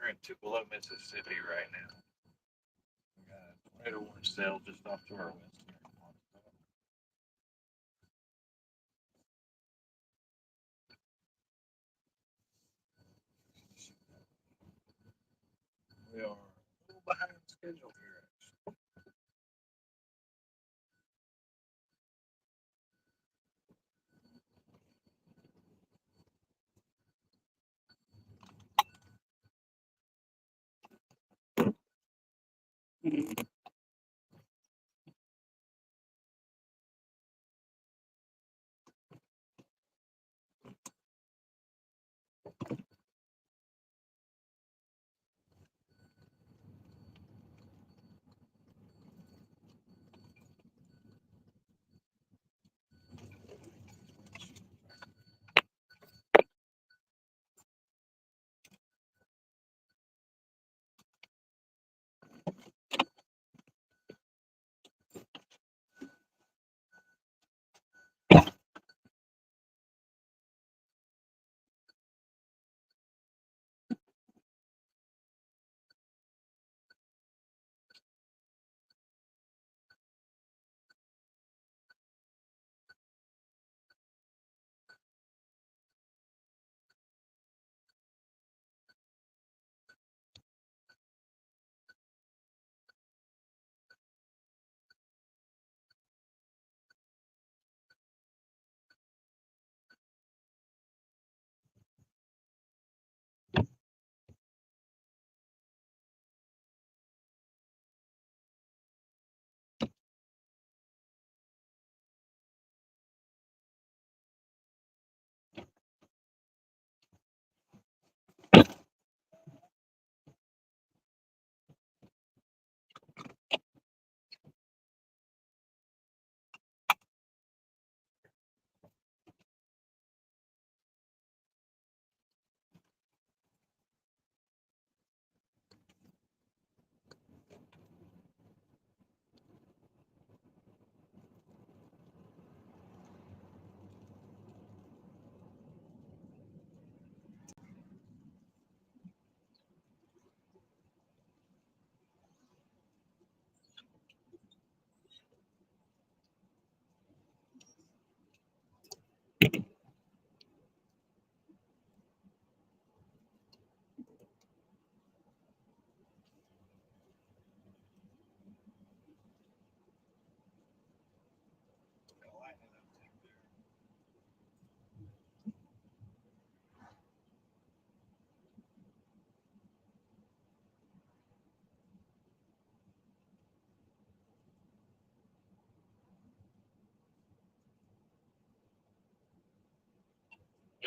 We're in Tupelo, Mississippi right now. We got a tornado warning cell just off to our west. We are a little behind schedule here.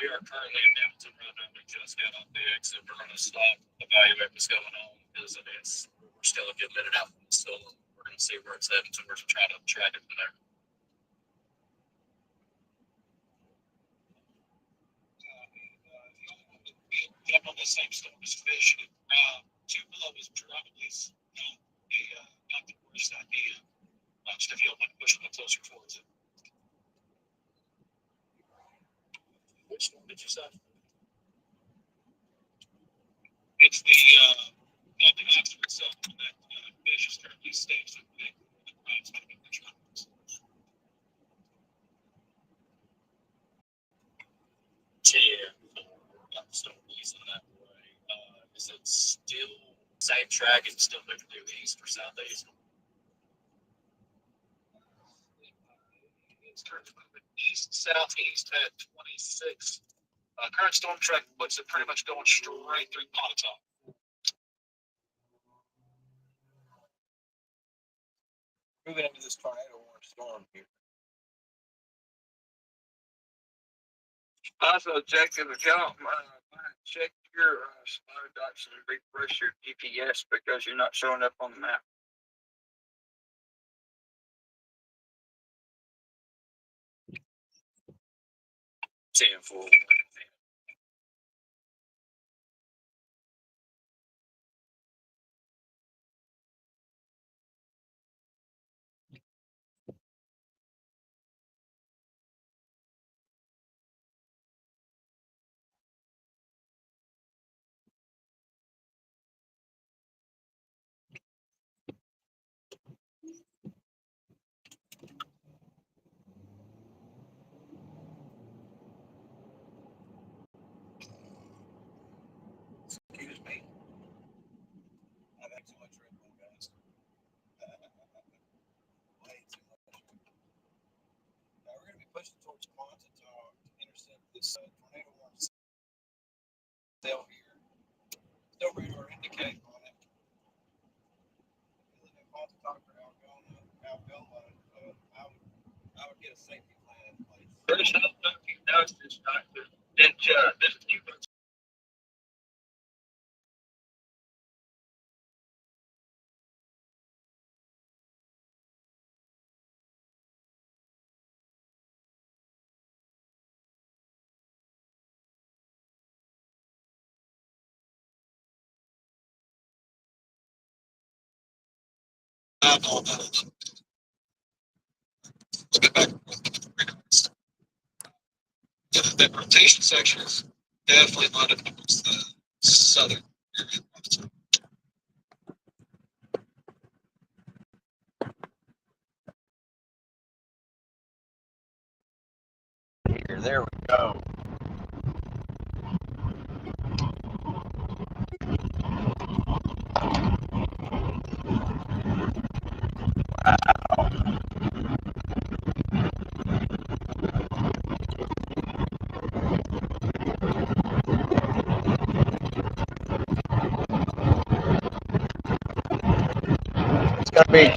We are currently in Hamilton Road, and we just got off the exit. We're going to stop, evaluate what's going on, because we're still a good minute out from the storm. We're going to see where it's heading, so we're trying to track it from there. Kept on the same storm as fish. Tupelo is probably not the worst idea. Just if you don't want to push a little closer towards it. Which one did you say? It's the answer itself that fish is currently staged in the crowds making the tracks. Yeah, I'm still using that way. Is it still same track? Is it still moving through east or southeast? It's currently moving east southeast at 26. Current storm track puts it pretty much going straight through Pontotoc. Moving into this tornado warning storm here. Also, Jacob, if y'all check your spotter dots and refresh your GPS because you're not showing up on the map. 10-4. tornado warning cell here. No radar indicate on it. I would get a safety plan in place. There's no fucking justice, doctor. That you let's get back with regards. The rotation section is definitely lined up towards the southern area. Here, there we go. It's gonna be.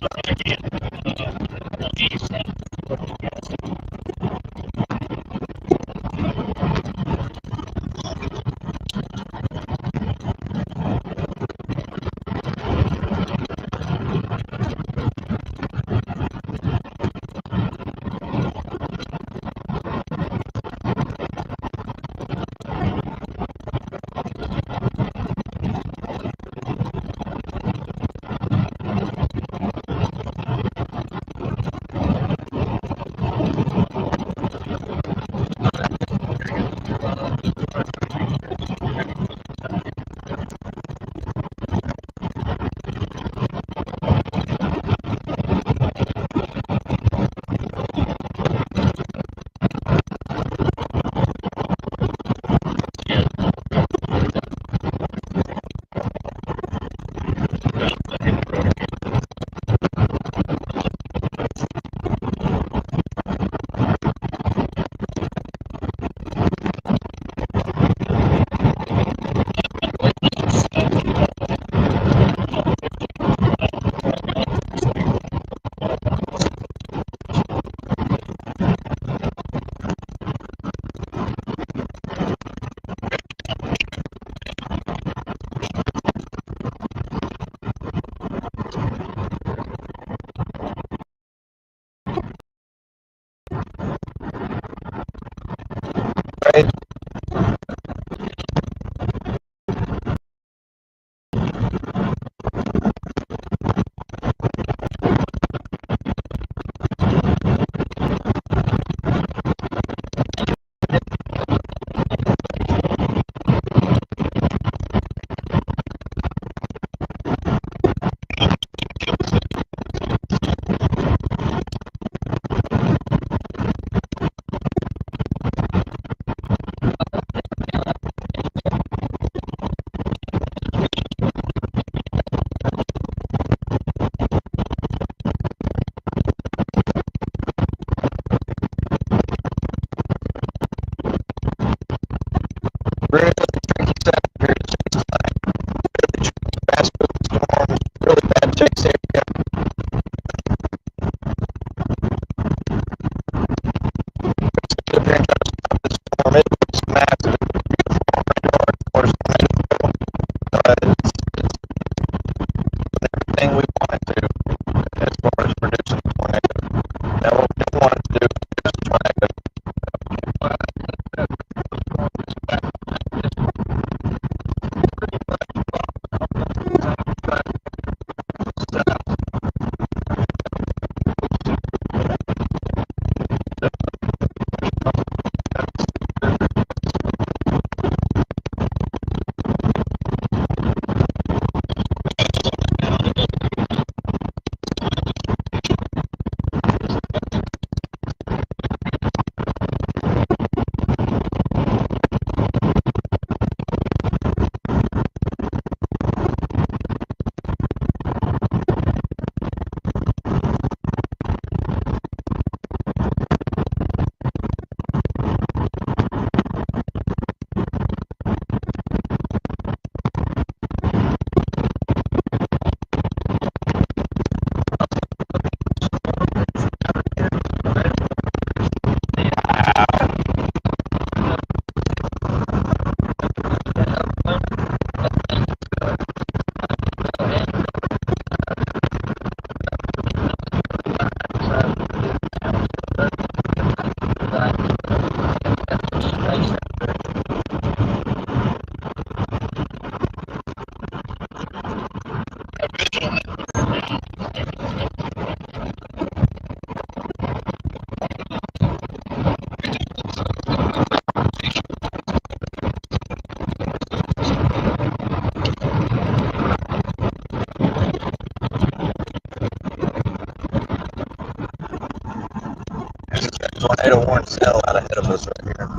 tornado warning cell out ahead of us right here.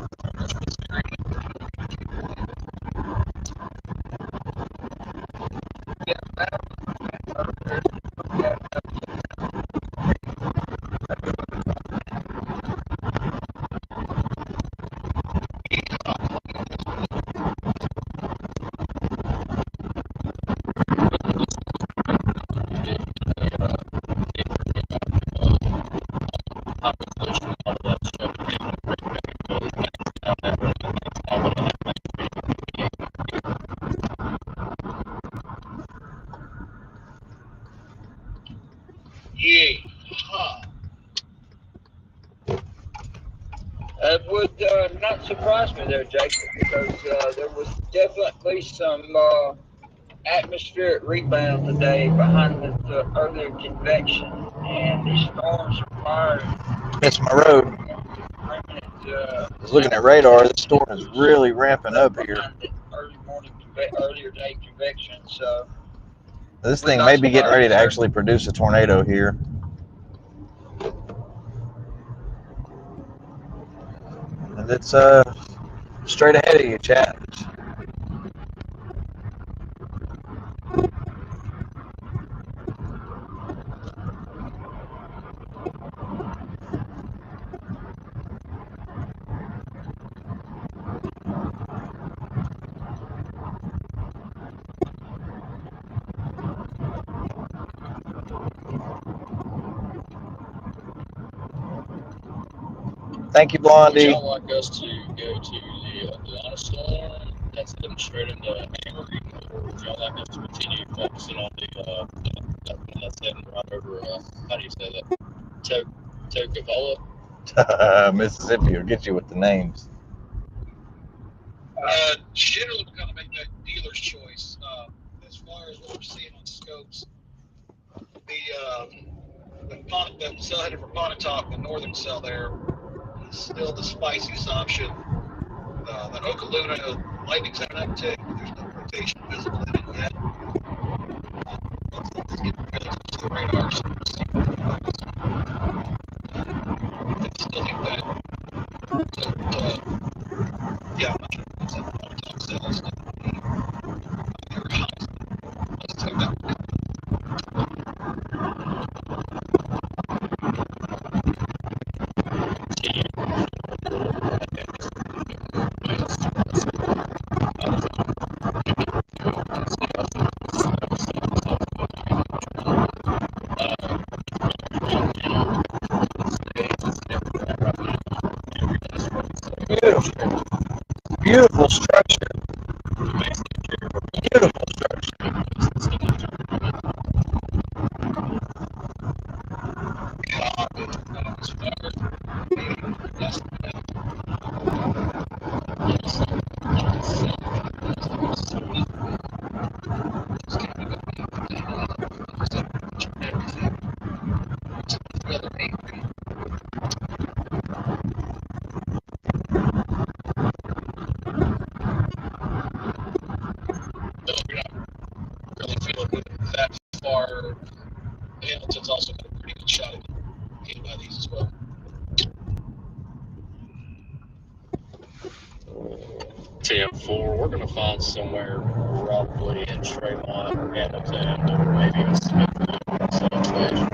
That would not surprise me there, Jason, because there was definitely some atmospheric rebound today behind the earlier convection, and these storms are It's my road. I was looking at radar. The storm is really ramping up here. Earlier day convection, so this thing may be getting ready to actually produce a tornado here. And it's straight ahead of you, chat. Thank you, Blondie. Would y'all like us to go to the Atlanta storm that's heading straight into Amory, or would y'all like us to continue focusing on the one that's heading right over, how do you say that? Tupelo? Mississippi will get you with the names. Generally, we're going to make that dealer's choice. As far as what we're seeing on scopes, the cell headed for Pontotoc, the northern cell there, is still the spiciest option. The Okaluna lightning's had an uptick. There's no rotation visible in it yet. Let's get relative to the radar. Still need that. Yeah, I'm not sure what's that Pontotoc cell is going to be. Let's take that. Beautiful structure. Beautiful structure. That far, Hamilton's also got a pretty good shot at getting by these as well. TM4, we're going to find somewhere probably in Tremont or Hamilton or maybe a Smithfield or Southwest.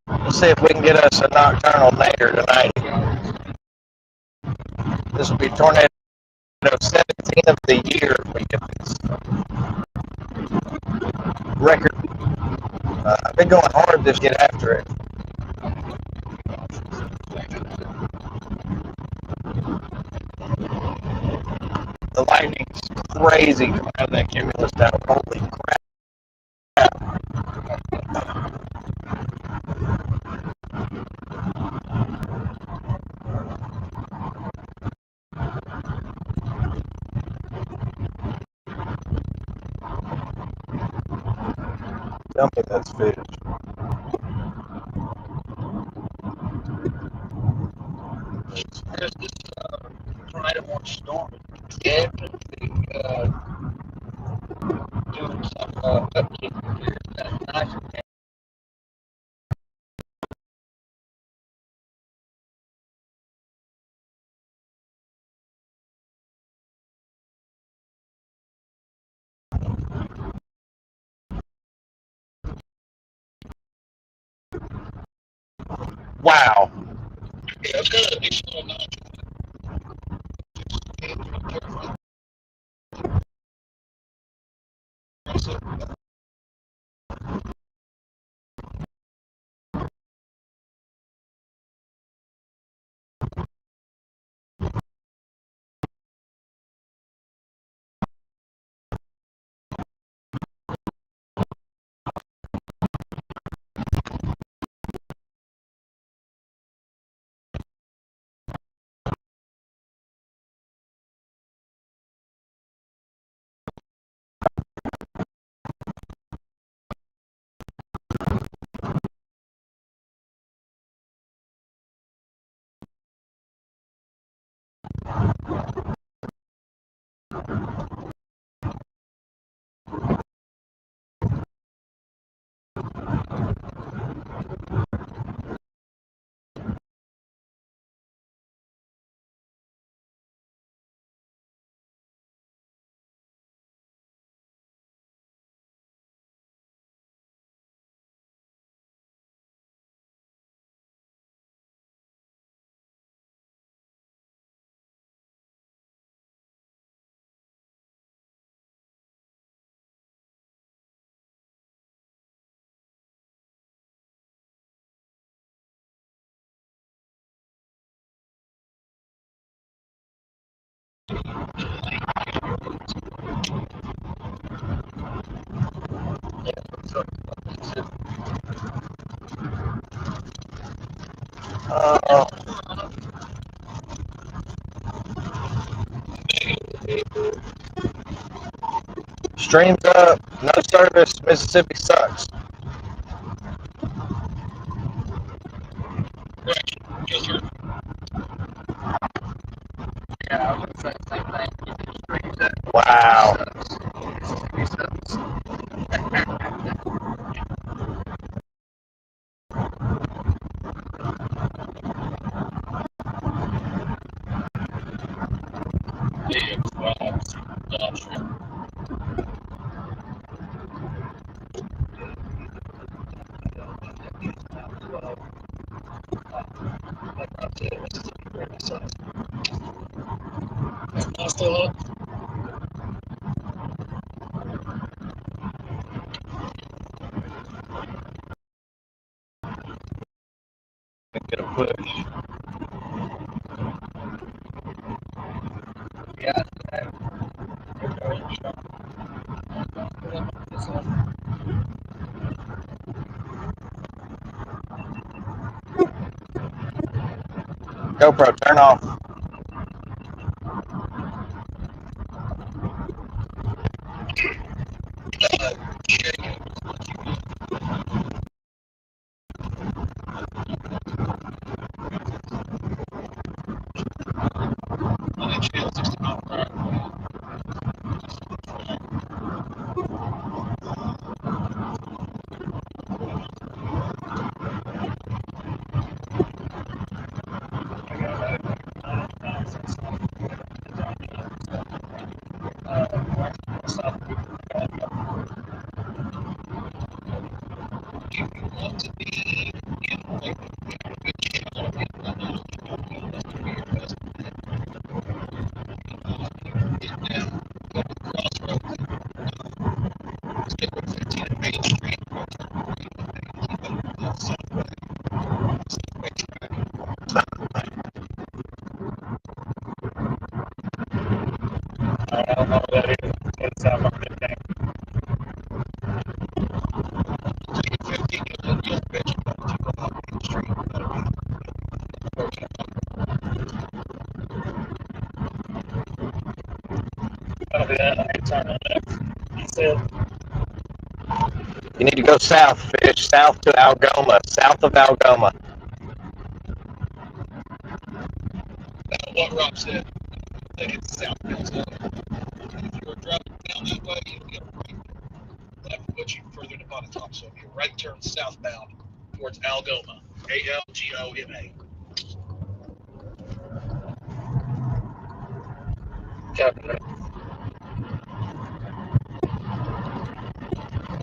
Let's see if we can get us a nocturnal nadir tonight. This will be tornado 17 of the year if we get this record. I've been going hard to get after it. The lightning's crazy coming out of that cumulus down. Holy crap. Dump it, that's fish. There's this tornado storm. Definitely doing some upkeep here. That's nice. Wow. Yeah, I've got additional knowledge. Uh, streams up, no service, Mississippi sucks. Yeah, I would say the same thing. Strings up. Wow. Still up? Get a push. Yeah. GoPro, turn off. I don't know what that is. It sounds like a thing. That'll be that. I can turn on that. He said, You need to go south, fish, south to Algoma, south of Algoma. What Rob said, I think it's southbound. So if you were driving down that way, you'd get right. That would put you further to Bonnet. So if you right turn southbound towards Algoma, Algoma.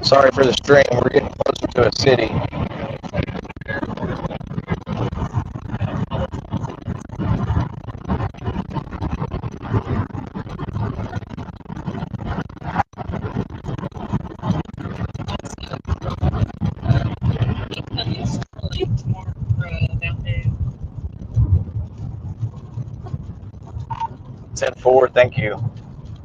Sorry for the stream. We're getting closer to a city. Ten forward, thank you.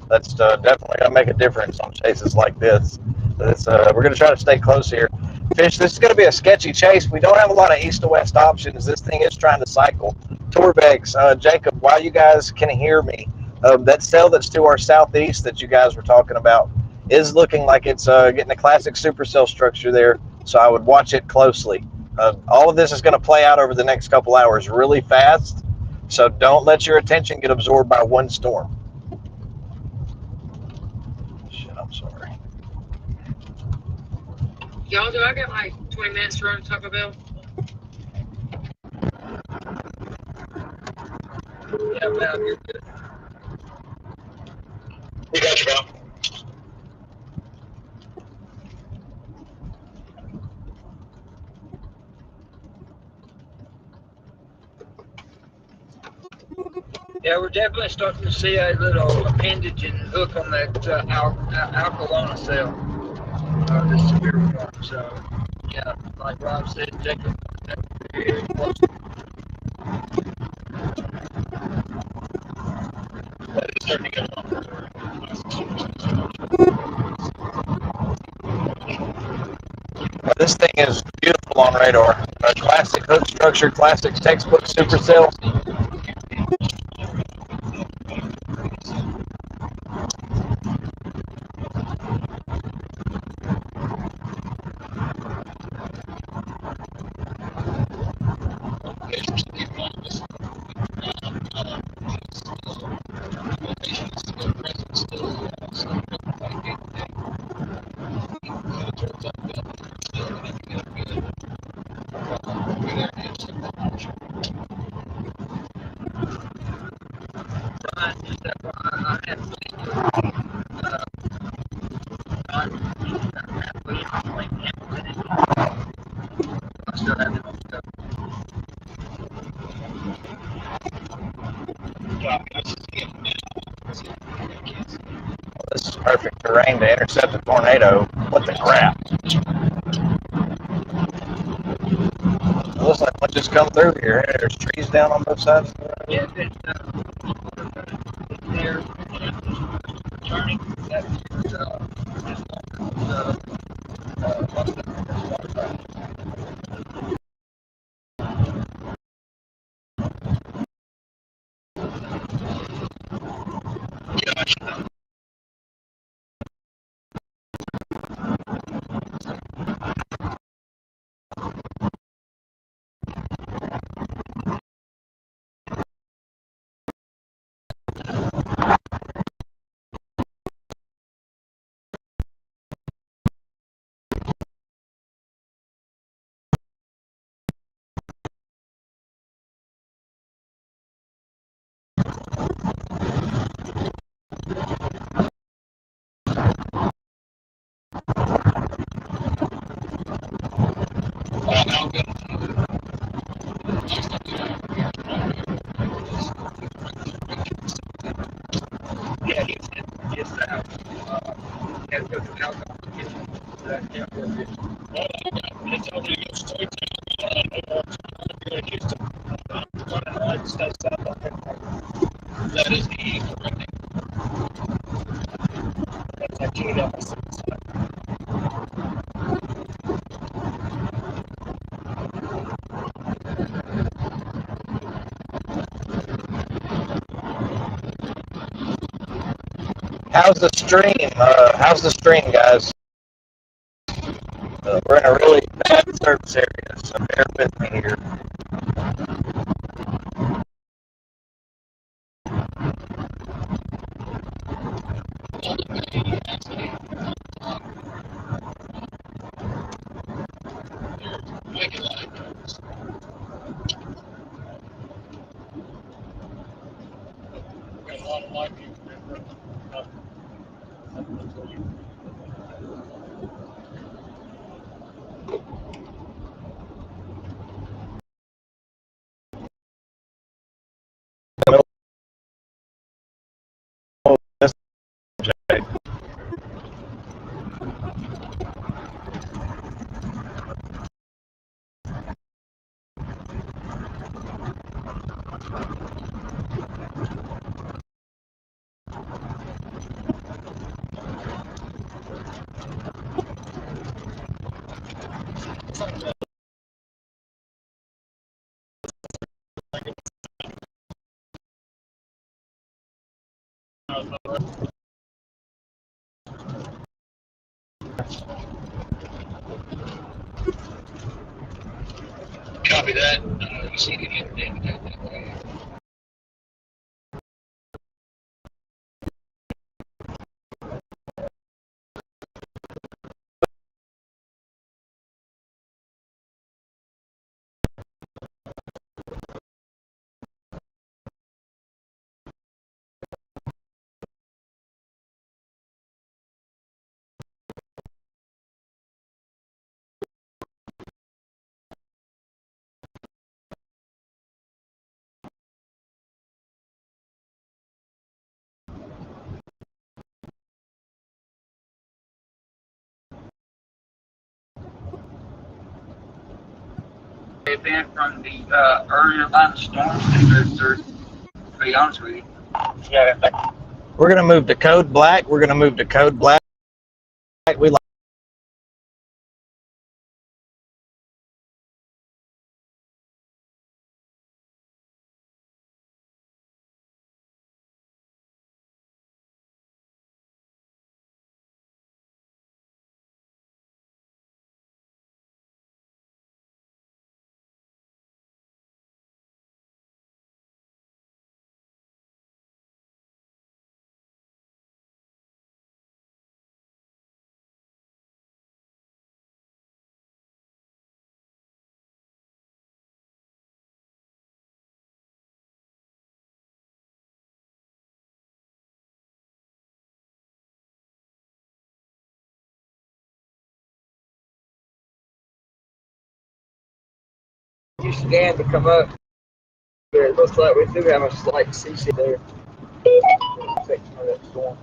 That's definitely gonna make a difference on chases like this. We're gonna try to stay close here. Fish, this is gonna be a sketchy chase. We don't have a lot of east to west options. This thing is trying to cycle. Torbex, Jacob, while you guys can hear me, that cell that's to our southeast that you guys were talking about is looking like it's getting a classic supercell structure there. So I would watch it closely. All of this is going to play out over the next couple hours really fast. So don't let your attention get absorbed by one storm. Shit, I'm sorry. Y'all, do I got like 20 minutes to run to Taco Bell? Yeah, Val, you're good. We got you, Val. Yeah, we're definitely starting to see a little appendage and hook on that Alcalona cell, the severe form. So, yeah, like Rob said, Jacob, very close. That is starting to get along. This thing is beautiful on radar. A classic hook structure, classic textbook supercell. This is perfect terrain to intercept a tornado. What the crap? It looks like one just come through here. There's trees down on both sides. Yeah, it's there, turning, that's yeah, it's out. Has to go to Alcalona. It's already got straight to Houston. That is the correct. That's actually the opposite side. How's the stream? How's the stream, guys? We're in a really bad service area, so bear with me here. Copy that. You see the update. They've been from the earlier line of storms to be honest with you. Yeah. We're gonna move to code black. We like You scan to come up. It looks like we do have a slight CC there. Section of that storm.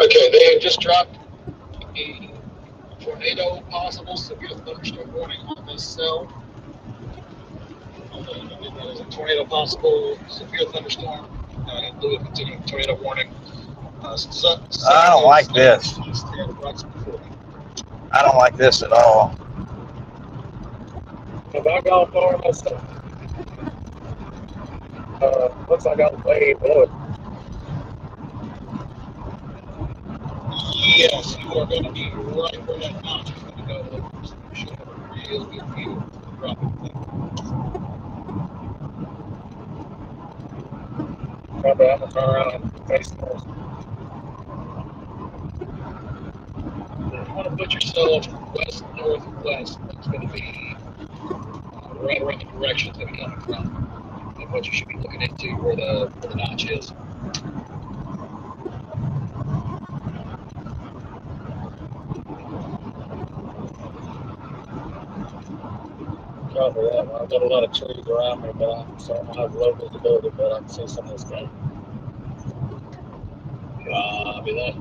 Okay, they have just dropped a tornado possible severe thunderstorm warning on this cell. There's a tornado possible severe thunderstorm in lieu of continuing tornado warning. I don't like this. I don't like this at all. Have I gone far myself? Looks like I'm way below it. Yes, you are going to be right where that notch is going to go. So you should have a real good view of the dropping thing. Probably I'm gonna turn around and face those. If you want to put yourself west northwest, that's going to be right around the direction it's going to be coming from, and what you should be looking into where the notch is. Copy that. I've got a lot of trees around me, but so I don't have low visibility, but I can see some of this thing. Copy that.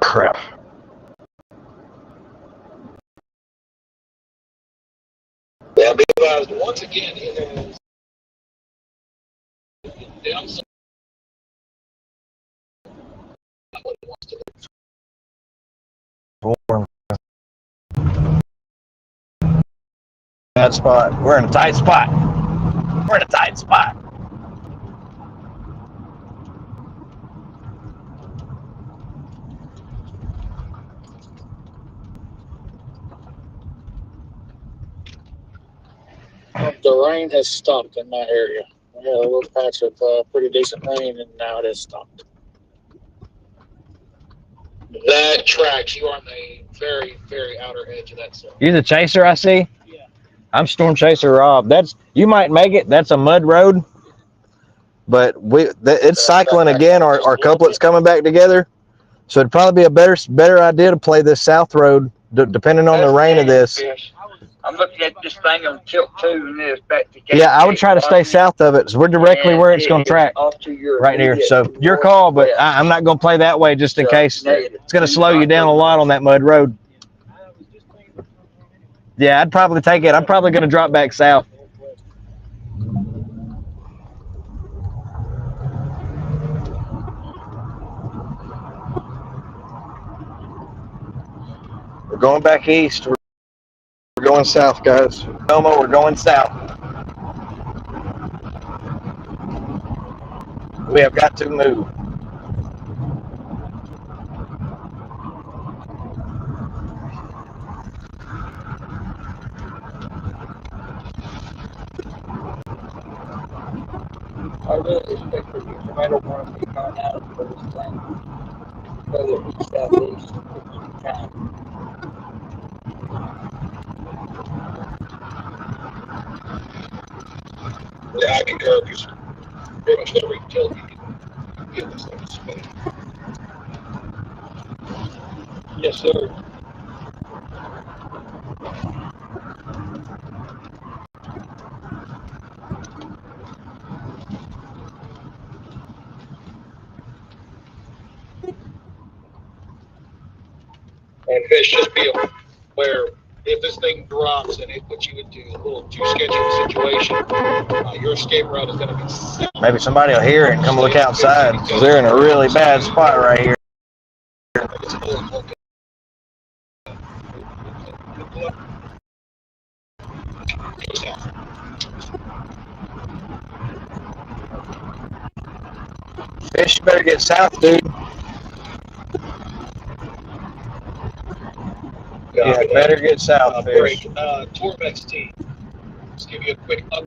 Crap. Yeah, be advised once again, it is downside. What it wants to do. Bad spot. We're in a tight spot. We're in a tight spot. The rain has stopped in that area. We had a little patch of pretty decent rain, and now it has stopped. That tracks. You are on the very, very outer edge of that zone. You the chaser I see? Yeah. I'm StormChaserRob. That's, you might make it. That's a mud road, but it's cycling again. Our couplet's coming back together, so it'd probably be a better idea to play this south road, depending on the rain of this. I'm looking at this thing on tilt 2 and it's back to Yeah, I would try to stay south of it, because we're directly where it's going to track, off to your right here. So your call, but I'm not going to play that way just in case. It's going to slow you down a lot on that mud road. Yeah, I'd probably take it. I'm probably going to drop back south. We're going back east. We're going south, guys. Elmo, we're going south. We have got to move. I really expect that you no matter what be going out for this thing, whether it's southeast, time. Yeah, I can go because pretty much every tilt you can get this thing to spin. Yes, sir. And fish, just be aware, if this thing drops and it puts you into a little too sketchy of a situation, your escape route is going to be... Maybe somebody will hear it and come look outside, because they're in a really bad spot right here. Fish, you better get south, dude. Yeah, better get south, fish. Torbeck's team. Just give you a quick update.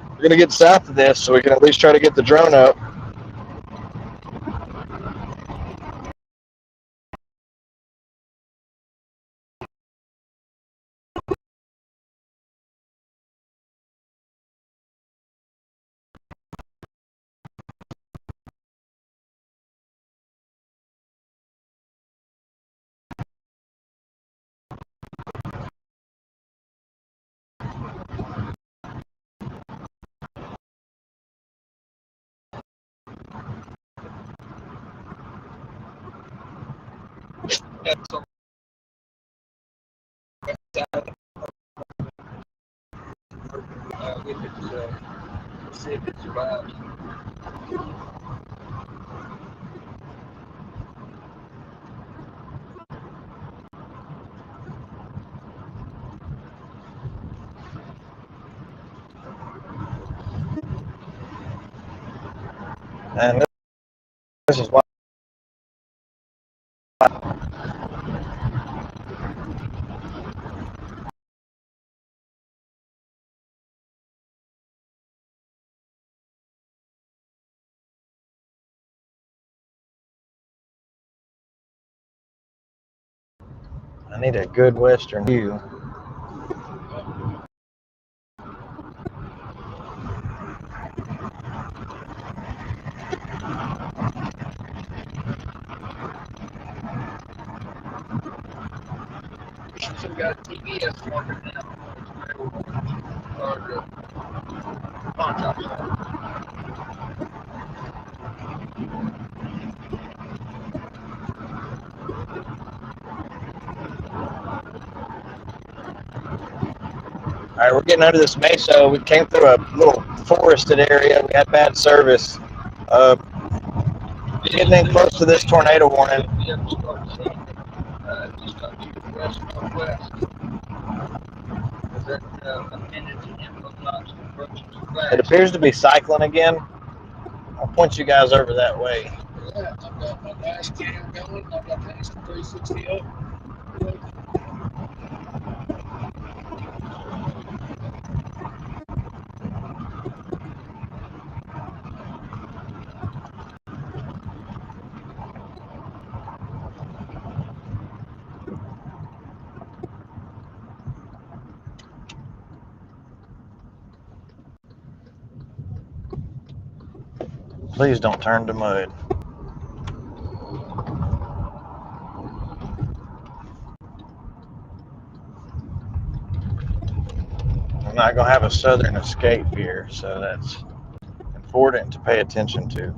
We're going to get south of this so we can at least try to get the drone up. See if it survives. And this is why I need a good western view. So we got TBS marker now. Or the pawn shop. All right, we're getting under this mesa. We came through a little forested area. We had bad service. Getting in close to this tornado warning. You ever start seeing it, just up to the west northwest. Is that appendage and info knots approaching too fast? It appears to be cycling again. I'll point you guys over that way. Yeah, I've got my dash cam going. I've got the Insta360 up. Please don't turn to mud. I'm not going to have a southern escape here, so that's important to pay attention to.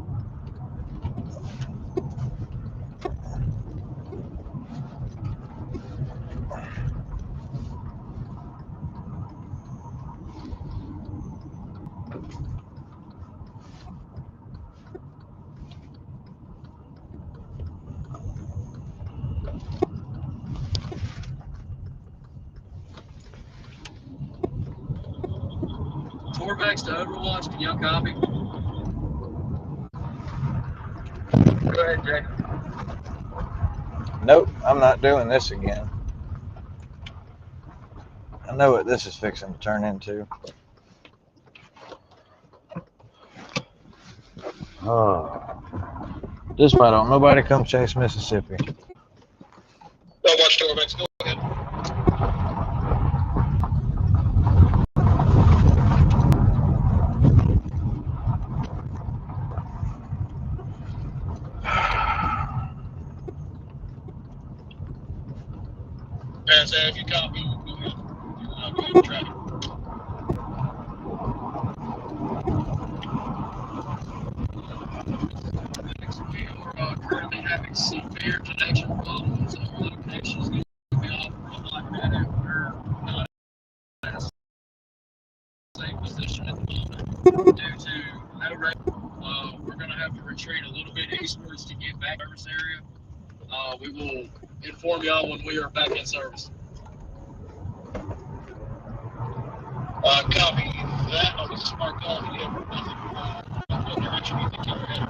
Torbex to Overwatch, can y'all copy? Go ahead, Jay. Nope, I'm not doing this again. I know what this is fixing to turn into. Oh. Just why don't nobody come chase Mississippi. Overwatch Torbex, go ahead. Pass that if you copy, go ahead. I'll go ahead and try it. We are currently having severe connection problems. Our location is going to be off for like that after not in a safe position at the moment. Due to no rain, we're going to have to retreat a little bit eastwards to get back to service area. We will inform y'all when we are back in service. Copy that. On the smart call, you have nothing. Direction you think you're headed.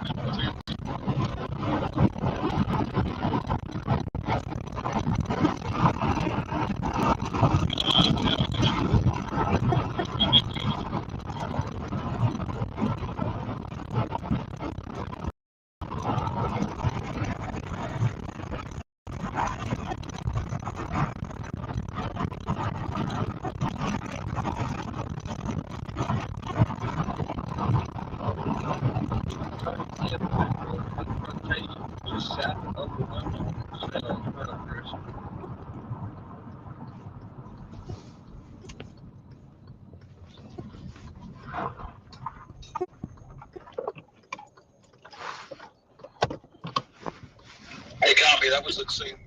Hey, copy. That was the same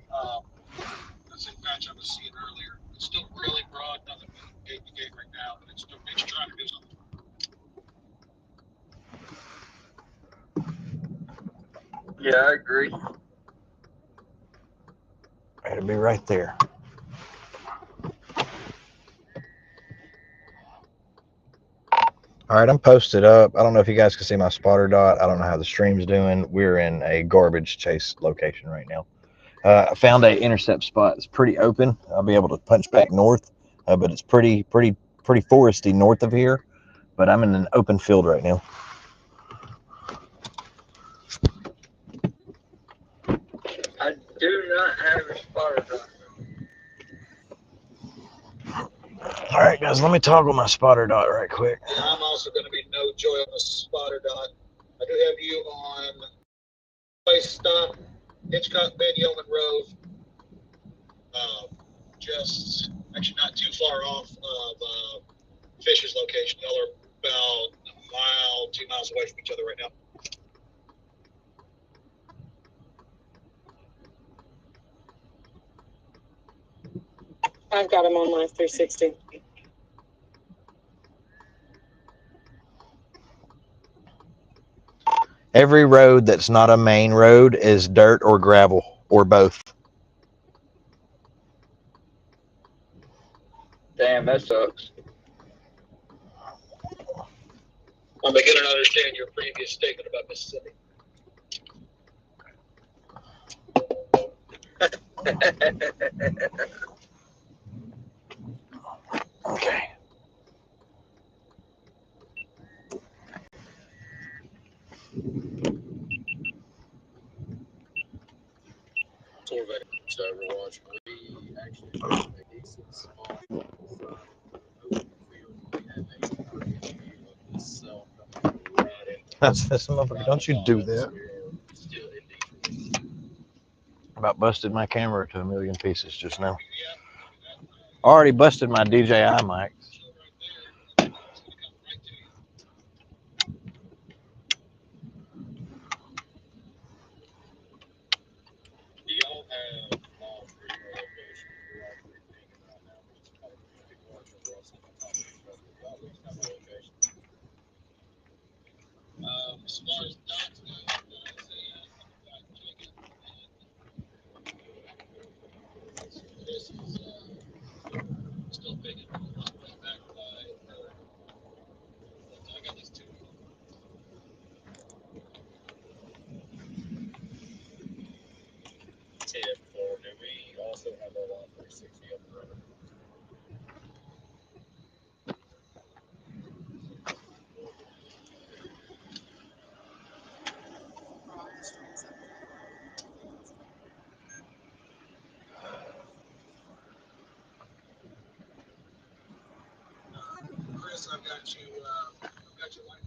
patch I was seeing earlier. It's still really broad. Nothing gate to gate right now, but it's trying to do something. Yeah, I agree. It'll be right there. All right, I'm posted up. I don't know if you guys can see my spotter dot. I don't know how the stream's doing. We're in a garbage chase location right now. I found a intercept spot. It's pretty open. I'll be able to punch back north, but it's pretty foresty north of here. But I'm in an open field right now. I do not have a spotter dot. All right, guys, let me toggle my spotter dot right quick. Yeah, I'm also going to be no joy on the spotter dot. I do have you on place stop, Hitchcock Bend, Yeoman Road. Just actually not too far off of Fisher's location. Y'all are about a mile, 2 miles away from each other right now. I've got him on my 360. Every road that's not a main road is dirt or gravel or both. Damn, that sucks. I'm beginning to understand your previous statement about Mississippi. Okay. So Overwatch, we actually have a decent spot from open field. We have a view of the cell coming right into That's motherfucker. Don't you do that. still in Detroit. About busted my camera to a million pieces just now. Already busted my DJI mic. Do y'all have all three locations you're actually thinking right now? It's probably people watching us on the top of the but we always have a location. As far as dots go, I'd say I've got Jacob and this is still picking way back by her. So I got these two. Tip for do we also have a lot 360 up the road? Chris, I've got you. I've got your life.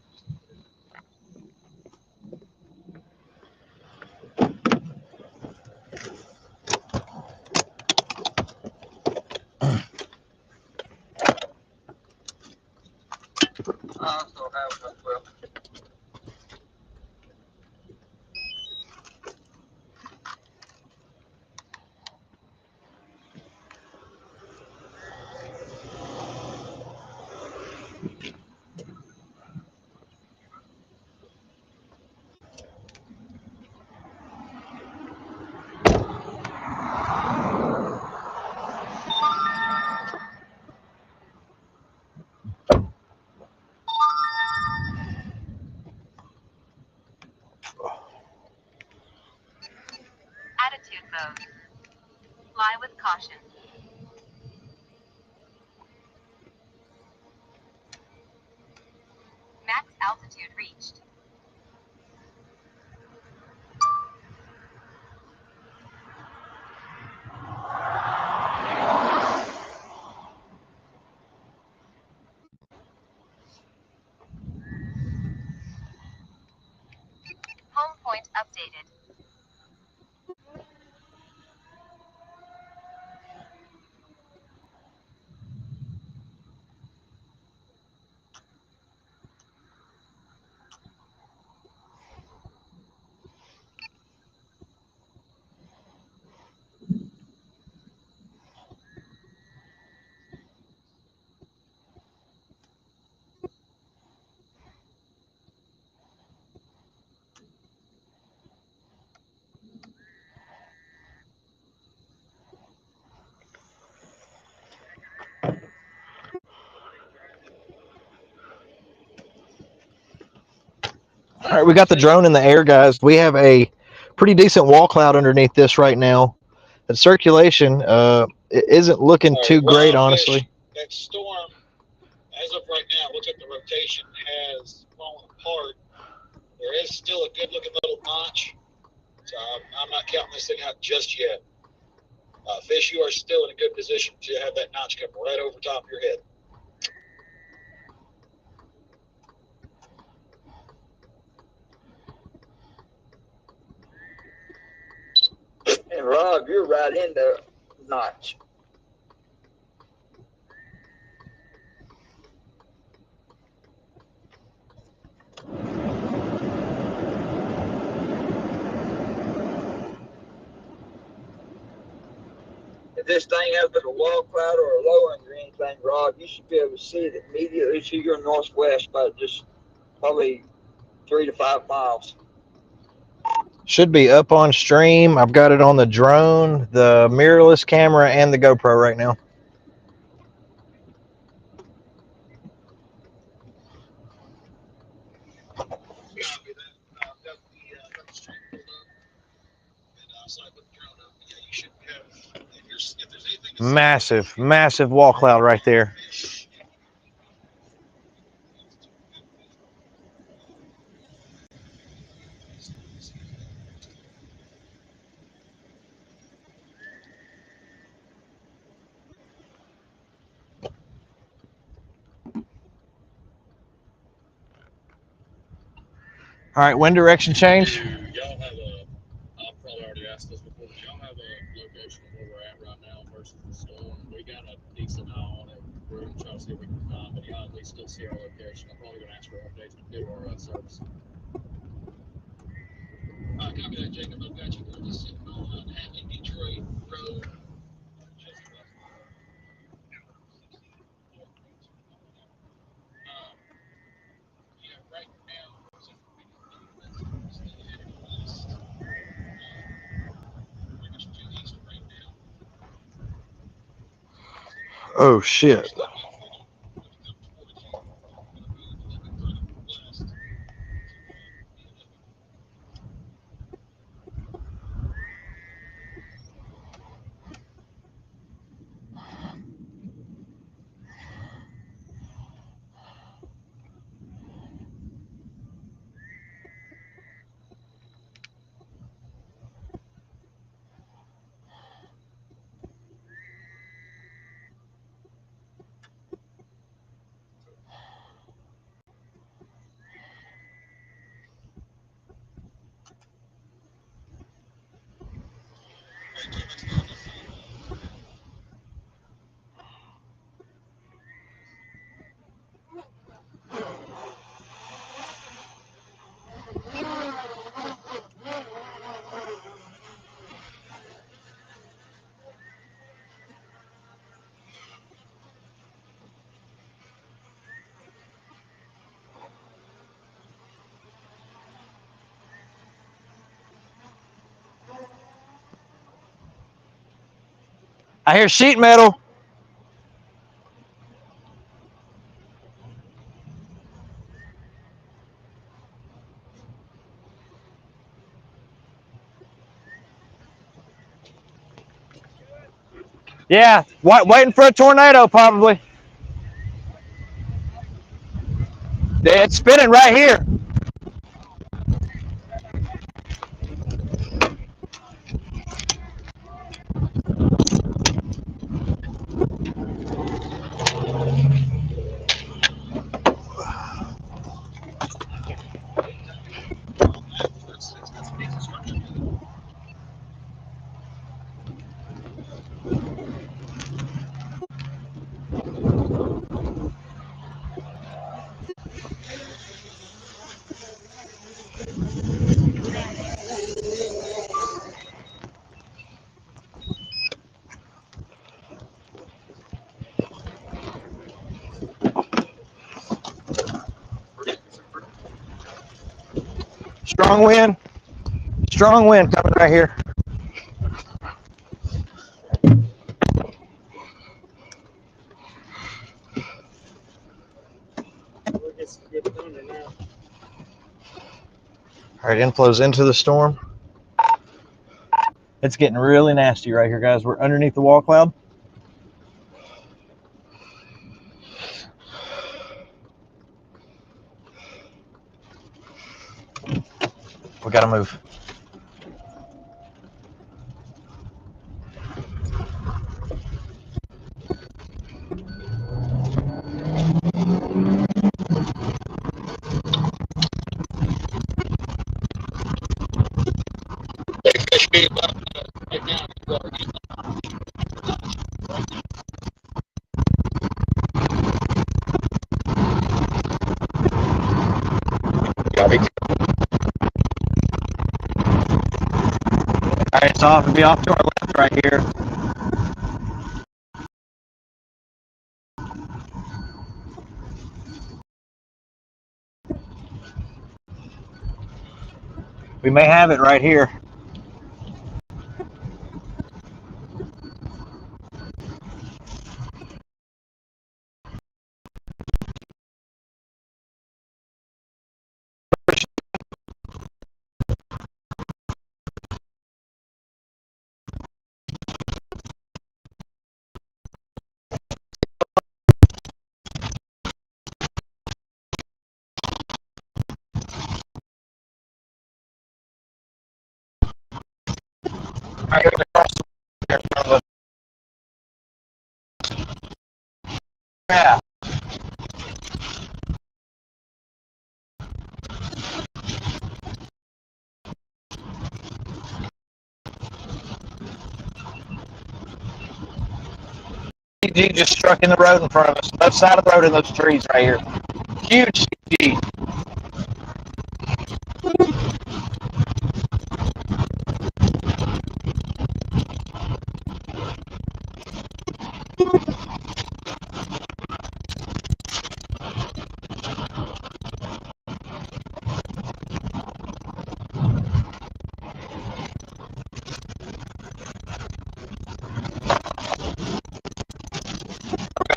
I also have one. Well, Attitude mode. Fly with caution. Max altitude reached. Home point updated. All right, we got the drone in the air, guys. We have a pretty decent wall cloud underneath this right now. The circulation it isn't looking too great, honestly. That storm, as of right now, looks like the rotation has fallen apart. There is still a good looking little notch, so I'm not counting this thing out just yet. Fish, you are still in a good position to have that notch come right over top of your head. And Rob, you're right in the notch. If this thing has a wall cloud or a lowering or anything, Rob, you should be able to see it immediately to your northwest by just probably 3 to 5 miles. Should be up on stream. I've got it on the drone, the mirrorless camera, and the GoPro right now. Massive, massive wall cloud right there. All right, wind direction change. Y'all have I've probably already asked this before, but y'all have a location of where we're at right now versus the storm. We got a decent eye on it. We're going to try to see if we can find, but y'all at least still see our location. I'm probably going to ask for updates to do our service. Copy that, Jacob. I've got you. We're just sitting on Hackney, Detroit Road. Yeah, right now, still heading east. Pretty much due east right now. Oh shit. I hear sheet metal. Yeah, waiting for a tornado probably. It's spinning right here. Strong wind. Strong wind coming right here. We'll get some good thunder now. All right, inflow's into the storm. It's getting really nasty right here, guys. We're underneath the wall cloud. We gotta move. All right, it's off. It'll be off to our left right here. We may have it right here. All right, across here in front of us. Yeah. CG just struck in the road in front of us. Left side of the road in those trees right here. Huge CG.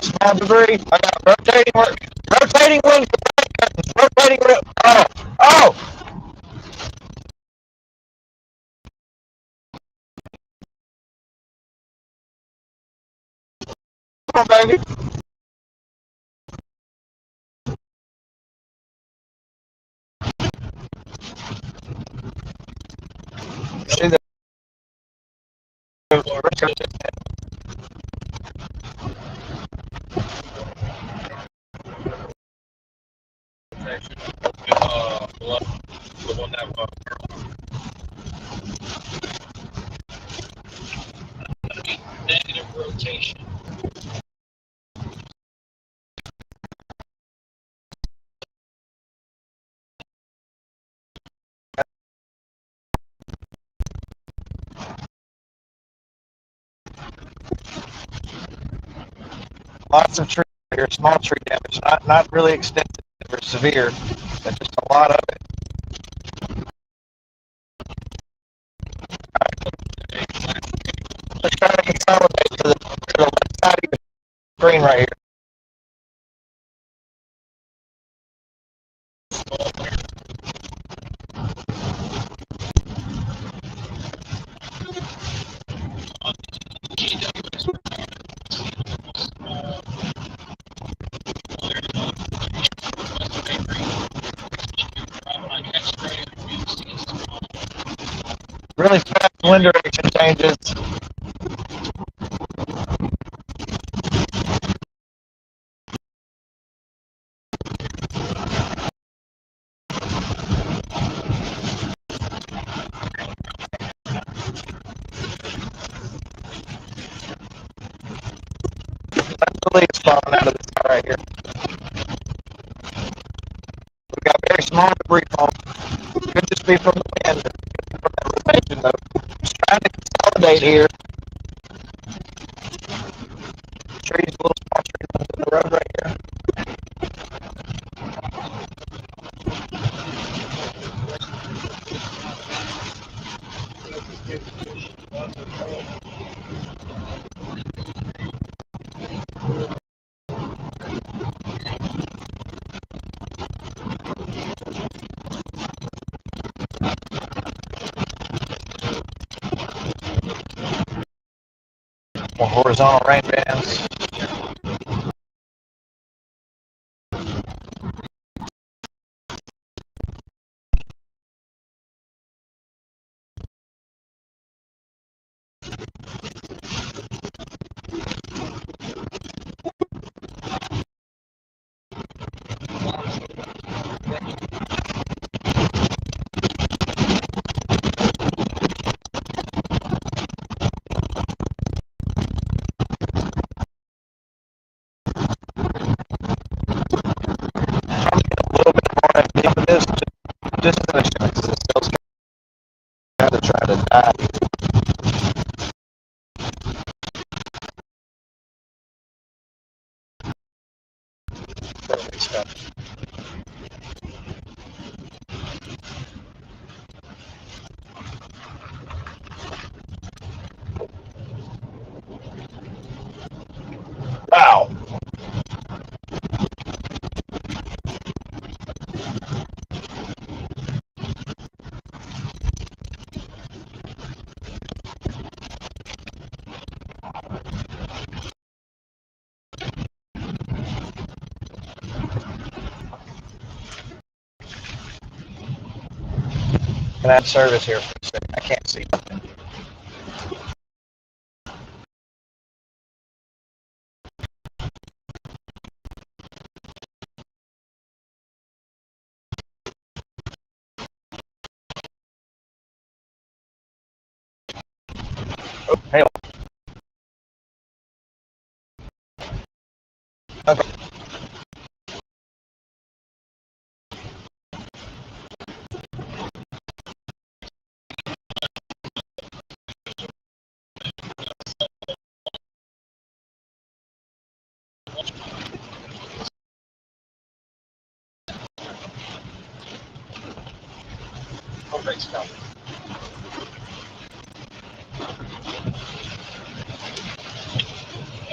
Small debris. I got rotating work. Rotating wind. Rotating wind. Oh. Oh. Come on, baby. See the Negative rotation. lots of tree here, small tree damage, not really extensive or severe, but just a lot of it. Let's try to consolidate to the left side of the screen right here. Really fast wind direction changes. That's the leaves falling out of this guy right here. We've got very small debris fall. Could just be from the wind. Could be from that rotation though. Just trying to consolidate here. Trees, little small trees in the road right here. More horizontal rain bands. A little bit more deep in this, just to make sure because the cell's kind of trying to die. Perfect stuff. Wow. Can I have service here for a second? I can't see nothing. Oh, hang on. Okay. Perfect stuff.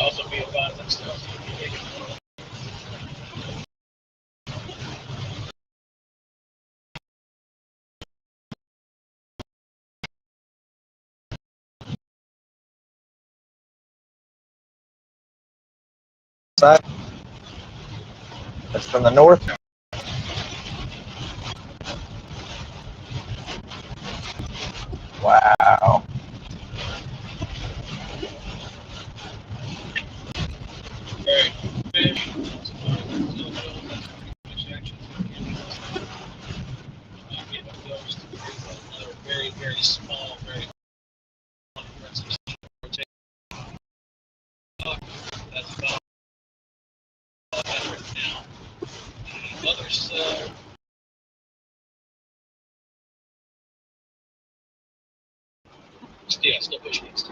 Also be advised that stuff. Side. That's from the north. Wow. Very, very small, very that's about now. Others, yeah, still pushing east.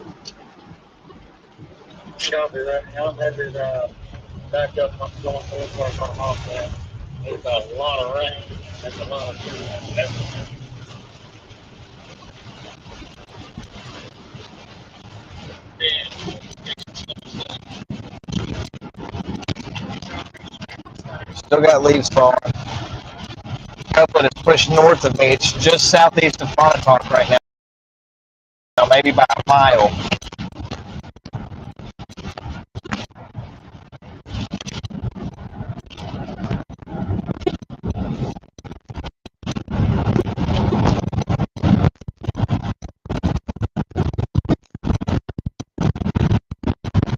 Copy that. I'm headed back up. I'm going forward on off that. There's a lot of rain. That's a lot of food. Still got leaves falling. Couplet is pushed north of me. It's just southeast of Pontotoc right now, maybe by a mile.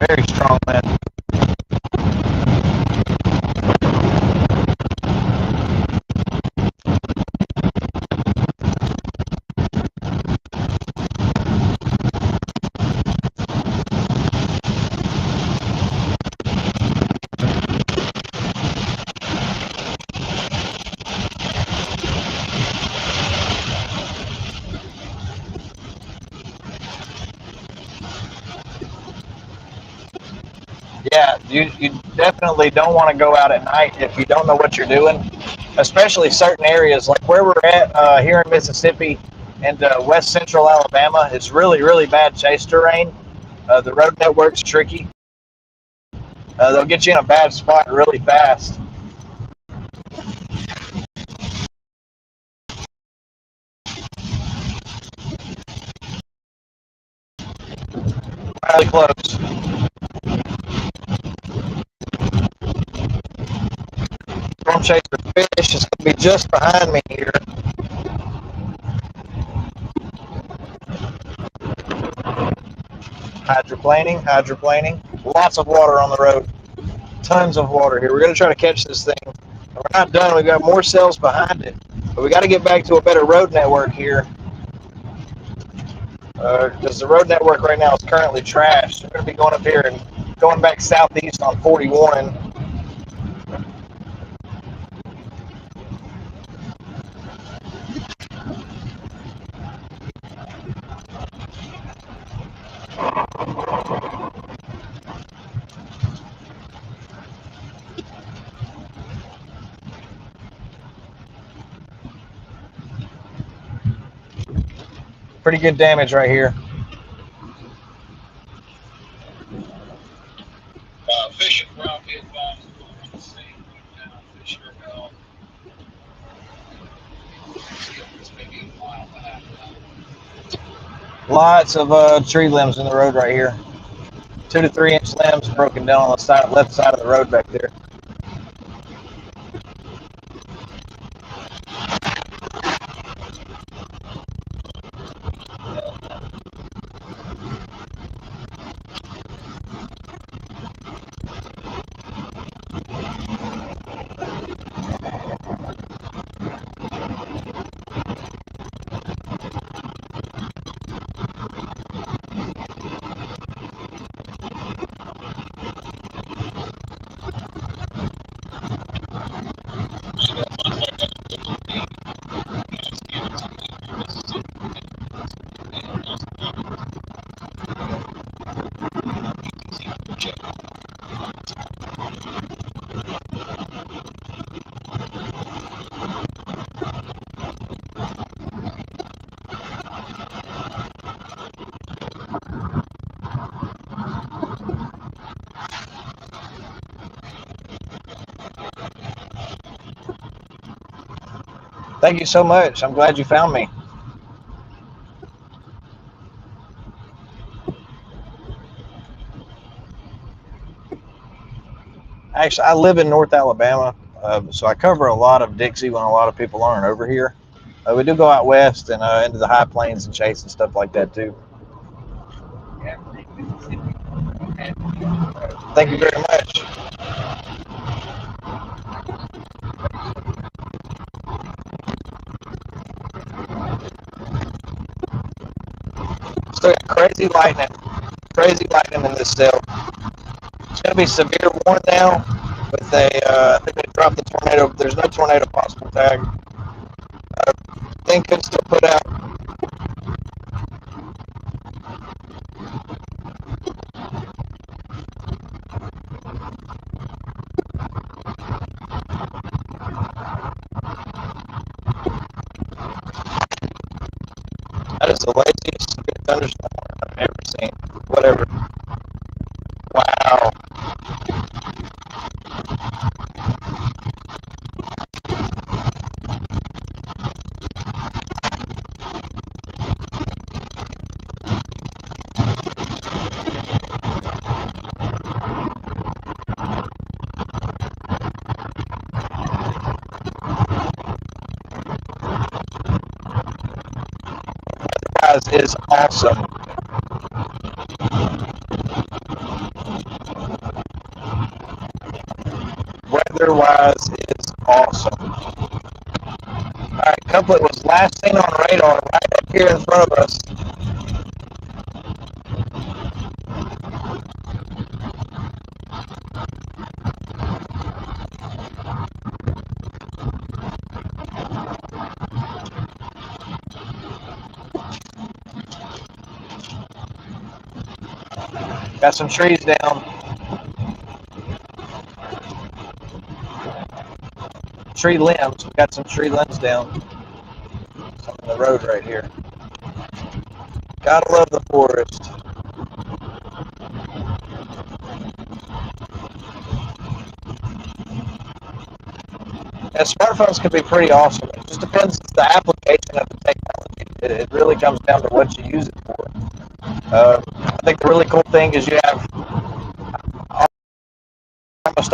Very strong wind. Yeah, you definitely don't want to go out at night if you don't know what you're doing, especially certain areas like where we're at here in Mississippi and west central Alabama. It's really, really bad chase terrain. The road network's tricky. They'll get you in a bad spot really fast. Really close. Storm Chaser fish is going to be just behind me here. Hydroplaning. Lots of water on the road. Tons of water here. We're going to try to catch this thing. We're not done. We've got more cells behind it. But we got to get back to a better road network here. Because the road network right now is currently trashed. We're going to be going up here and going back southeast on 41. Pretty good damage right here. Fishing route be advised on the scene right now. Fish are out. It's maybe a mile behind now. Lots of tree limbs in the road right here. 2 to 3 inch limbs broken down on the side, left side of the road back there. Thank you so much. I'm glad you found me. Actually, I live in North Alabama, so I cover a lot of Dixie when a lot of people aren't over here. We do go out west and into the high plains and chase and stuff like that too. Thank you very much. Still got crazy lightning in this cell. It's going to be severe warning now, but I think they dropped the tornado. There's no tornado possible tag. Thing could still put out. That is the laziest thunderstorm I've ever seen. Whatever. Wow. Weatherwise is awesome. Weatherwise is awesome. Alright, couplet was last seen on radar right up here in front of us. Got some trees down. Tree limbs. We got some tree limbs down. Some on the road right here. Gotta love the forest. Yeah, smartphones can be pretty awesome. It just depends on the application of the technology. It really comes down to what you use it for. think the really cool thing is you have almost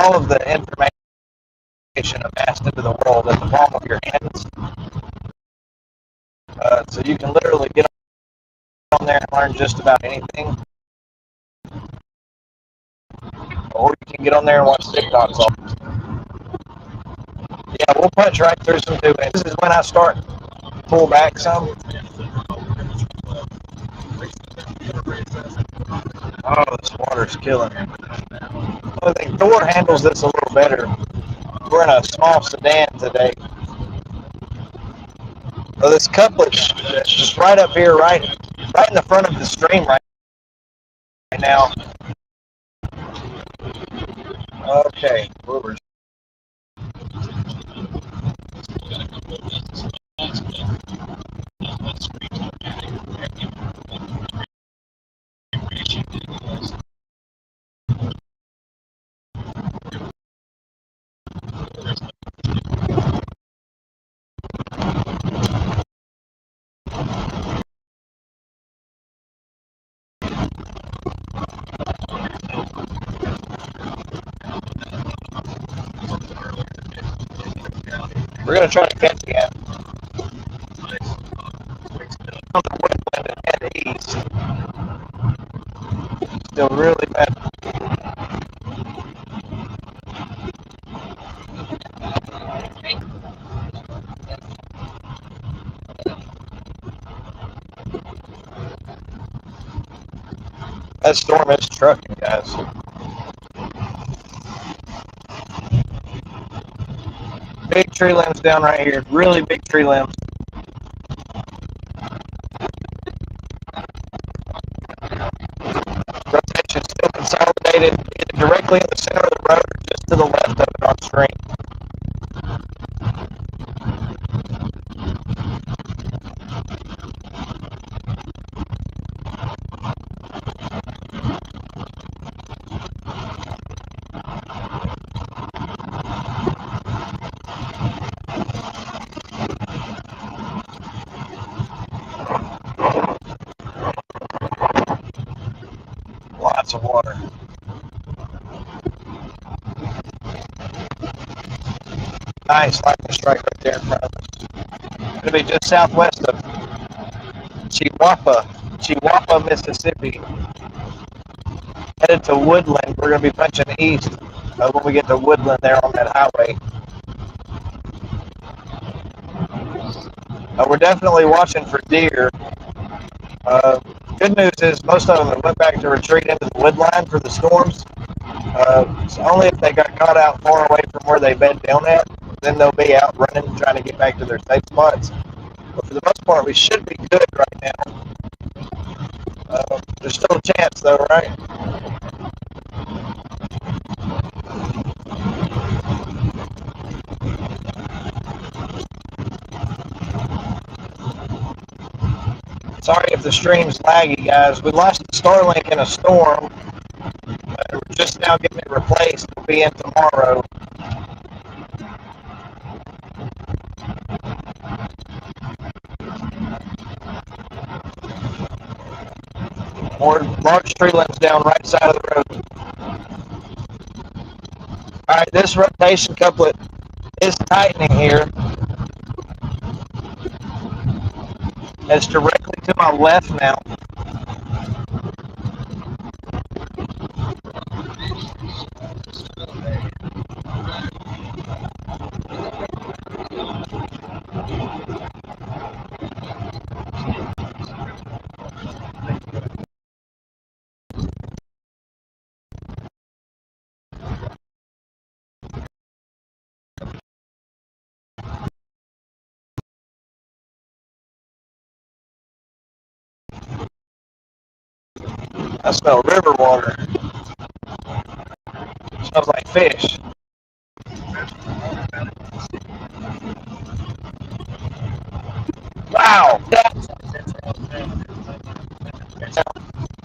all of the information amassed into the world in the palm of your hands. So you can literally get on there and learn just about anything. Or you can get on there and watch TikToks all. Yeah, we'll punch right through some 2 inches. This is when I start to pull back some. Oh, this water's killing me. I think Thor handles this a little better. We're in a small sedan today. So this couplet's just right up here, right in the front of the stream right now. Okay, we're gonna try to catch again. On the woodland and head east. Still really bad. That storm is trucking, guys. Big tree limbs down right here. Really big tree limbs. Rotation still consolidated either directly in the center of the road or just to the left of it on screen. Lots of water. Nice lightning strike right there in front of us. It'll be just southwest of Chihuahua, Mississippi. Headed to Woodland. We're going to be punching east when we get to Woodland there on that highway. We're definitely watching for deer. Good news is most of them went back to retreat into the wood line for the storms. So only if they got caught out far away from where they bed down at, then they'll be out running, trying to get back to their safe spots. But for the most part, we should be good right now. There's still a chance, though, right? Sorry if the stream's laggy, guys. We lost the Starlink in a storm. We're just now getting it replaced. It'll be in tomorrow. More large tree limbs down right side of the road. All right, this rotation couplet is tightening here. It's directly to my left now. I smell river water. It smells like fish. Wow.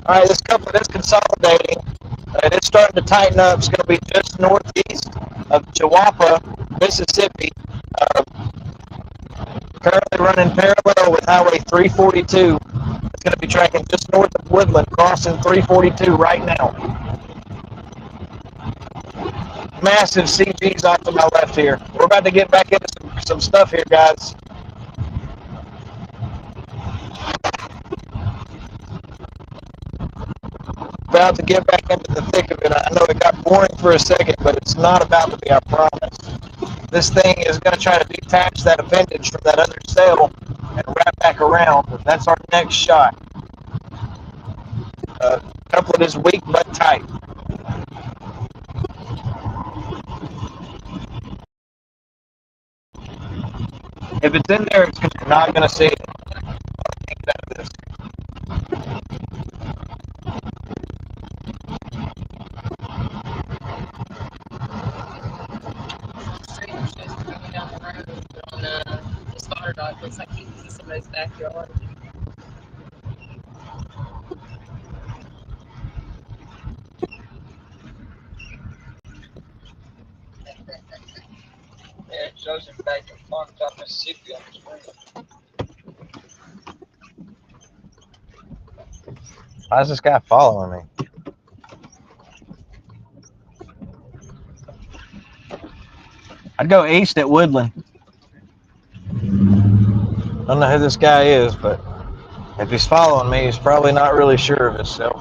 All right, this couplet is consolidating. And it's starting to tighten up. It's going to be just northeast of Chihuahua, Mississippi. Currently running parallel with Highway 342. It's going to be tracking just north of Woodland, crossing 342 right now. Massive CGs off to my left here. We're about to get back into some stuff here, guys. About to get back into the thick of it. I know it got boring for a second, but it's not about to be, I promise. This thing is going to try to detach that appendage from that other cell and wrap back around. That's our next shot. Couplet is weak but tight. If it's in there, it's not going to see it. Think about this. Strangers just coming down the road on the spotter dog. Looks like he's in somebody's backyard. Yeah, it shows him back in Farmtown, Mississippi on the screen. Why is this guy following me? I'd go east at Woodland. I don't know who this guy is, but if he's following me, he's probably not really sure of himself.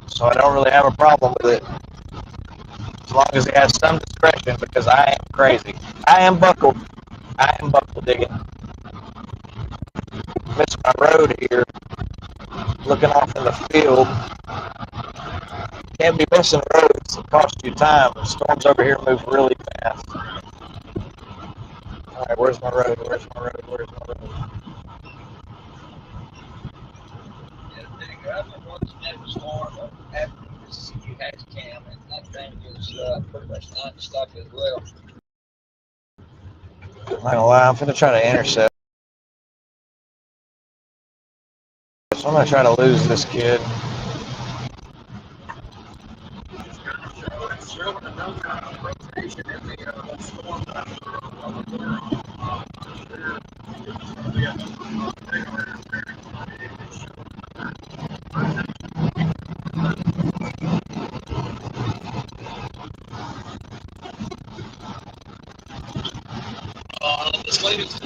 So I don't really have a problem with it, as long as he has some discretion, because I am crazy. I am buckled. I am buckle digging. Missed my road here, looking off in the field. Can't be missing roads that cost you time. The storms over here move really fast. All right, where's my road? Where's my road? Where's my road? Yeah, I remember once in that storm after the Mississippi has cam, and that thing was pretty much non-stop as well. I'm not gonna lie, I'm gonna try to intercept. So I'm gonna try to lose this kid. This latest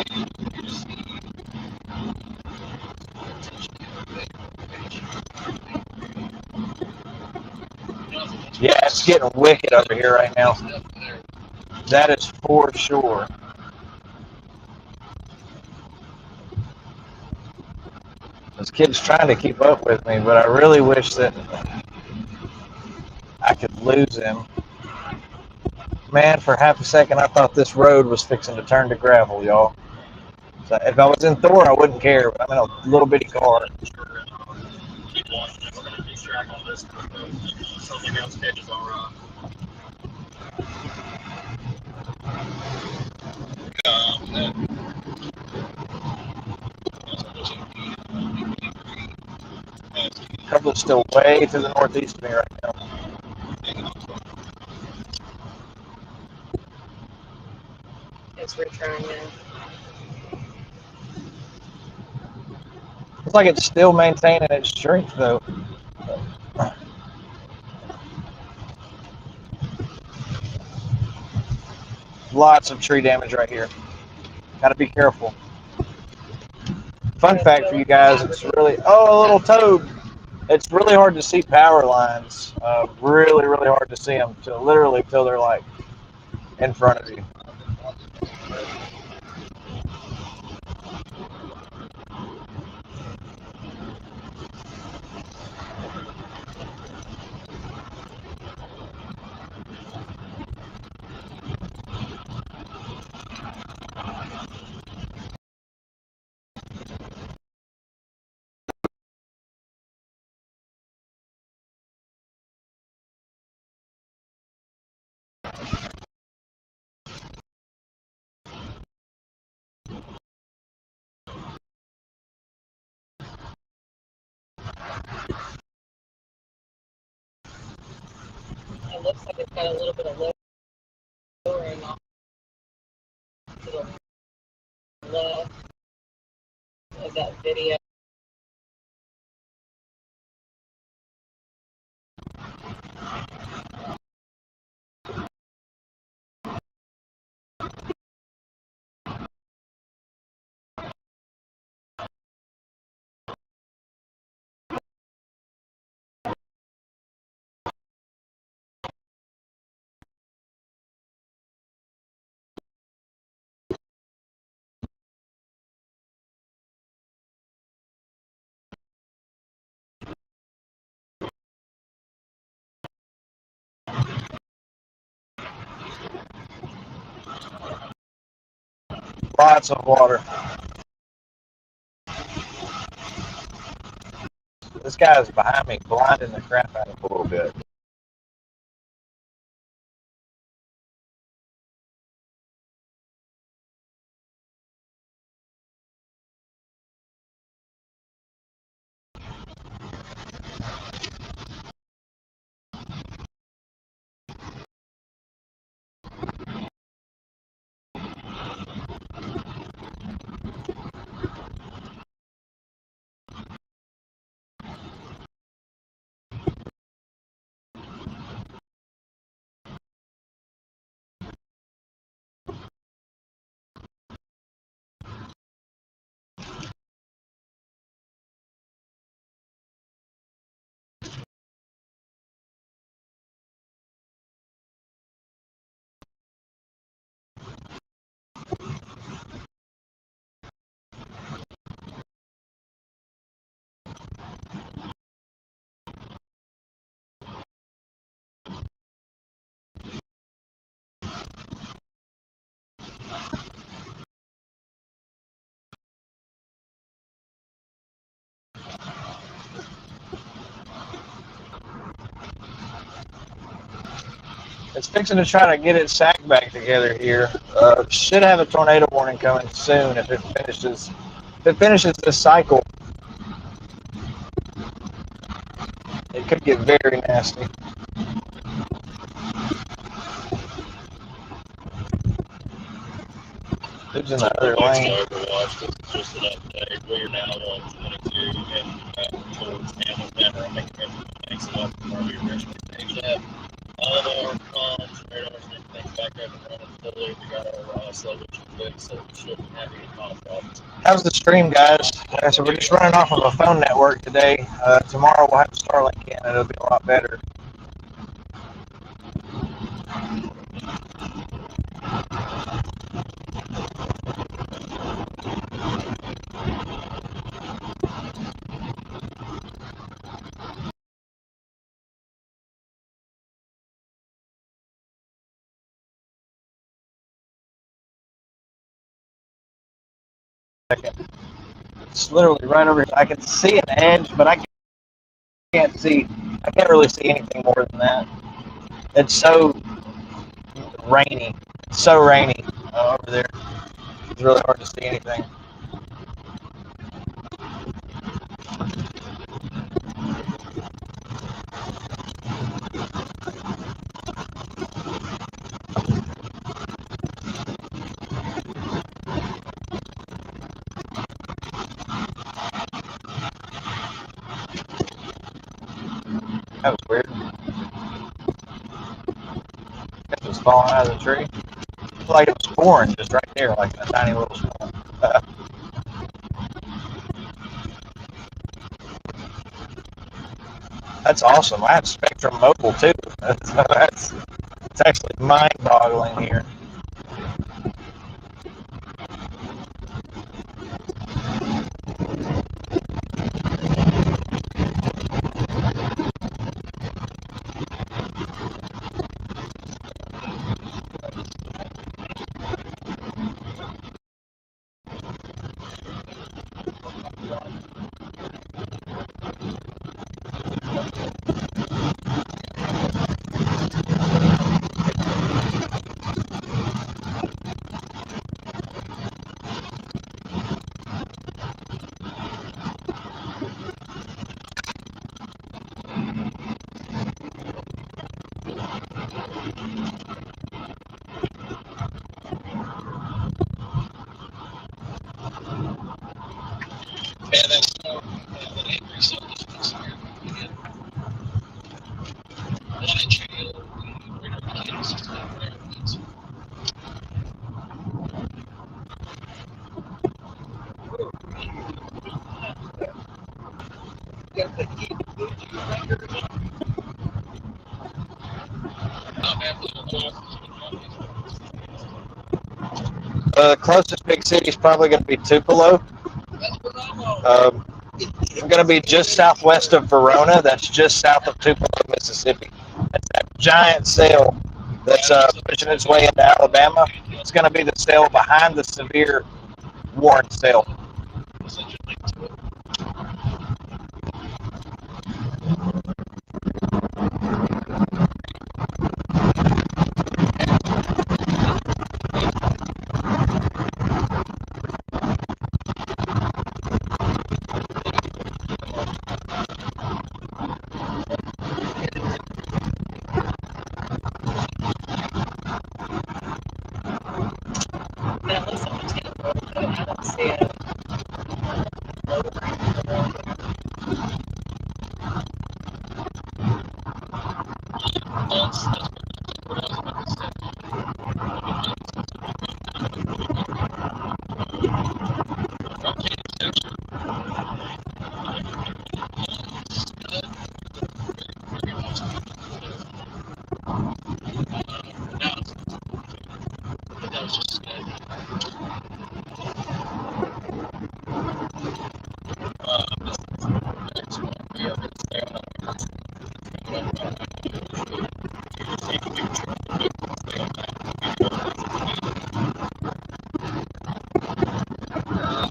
Yeah, it's getting wicked over here right now. That is for sure. This kid's trying to keep up with me, but I really wish that I could lose him. Man, for half a second, I thought this road was fixing to turn to gravel, y'all. So if I was in Thor, I wouldn't care, but I'm in a little bitty car. keep watching it. We're going to keep track on this. Something else catches our eye. Couplet's still way to the northeast of me right now. As we're trying to. Looks like it's still maintaining its strength, though. Lots of tree damage right here. Gotta be careful. Fun fact for you guys, it's really, oh, a little toad. It's really hard to see power lines. Really, really hard to see them till they're like in front of you. It looks like it's got a little bit of lowering off to the left of that video. Lots of water. This guy's behind me, blinding the crap out of a little bit. It's fixing to try to get its sack back together here. Should have a tornado warning coming soon if it finishes this cycle. It could get very nasty. Who's in the other lane? Just an update. We are now on 22 and back towards Hamilton. We're making things up where we originally staged at. All of our comms, radars, and everything back up and running fully. We got our slow motion fixed, so we shouldn't have any call problems. How's the stream, guys? So we're just running off of a phone network today. Tomorrow we'll have Starlink in, and it'll be a lot better. It's literally right over here. I can see an edge, but I can't see. I can't really see anything more than that. It's so rainy. It's so rainy over there. It's really hard to see anything. That was weird. It was falling out of the tree. It's like it was pouring just right there, like a tiny little storm. That's awesome. I have Spectrum Mobile too. It's actually mind-boggling here. got the key to Bluetooth record. The closest big city is probably going to be Tupelo. We're going to be just southwest of Verona. That's just south of Tupelo, Mississippi. That's that giant sail that's pushing its way into Alabama. It's going to be the sail behind the severe Warren sail. That looks like a temple, but I don't see it.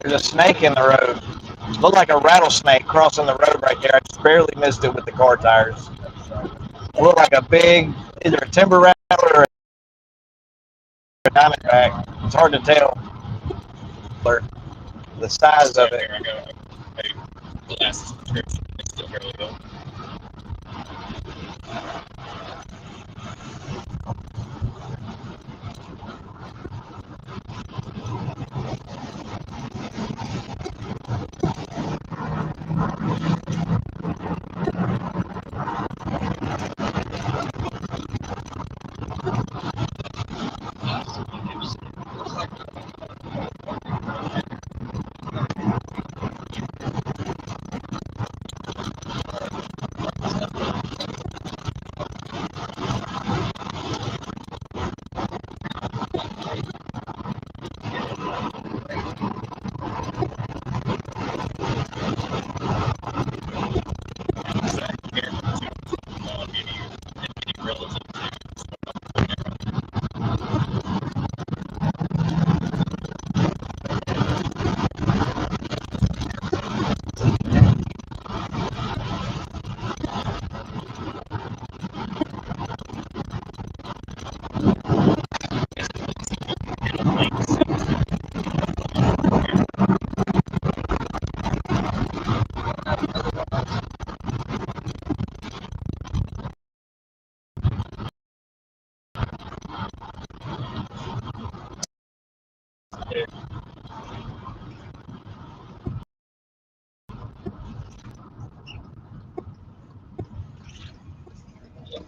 There's a snake in the road. Looked like a rattlesnake crossing the road right there. I just barely missed it with the car tires. It looked like a big, either a timber rattler or a diamondback. It's hard to tell the size of it. I got a glass subscription. It's still fairly low.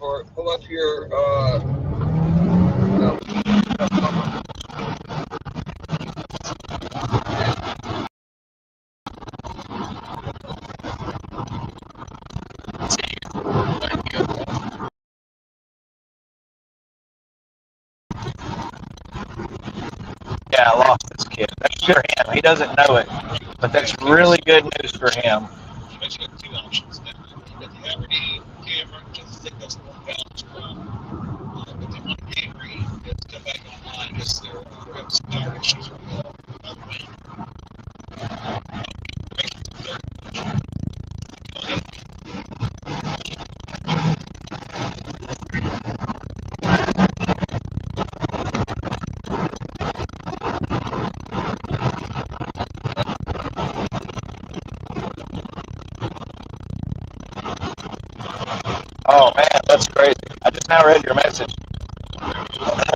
Or pull up your Yeah, I lost this kid. That's for him. He doesn't know it, but that's really good news for him. You mentioned two options now. You got the Aberdeen camera, which I think that's the one balance from. But the one Camry that's come back online because their power issues are another way. Oh man, that's crazy. I just now read your message.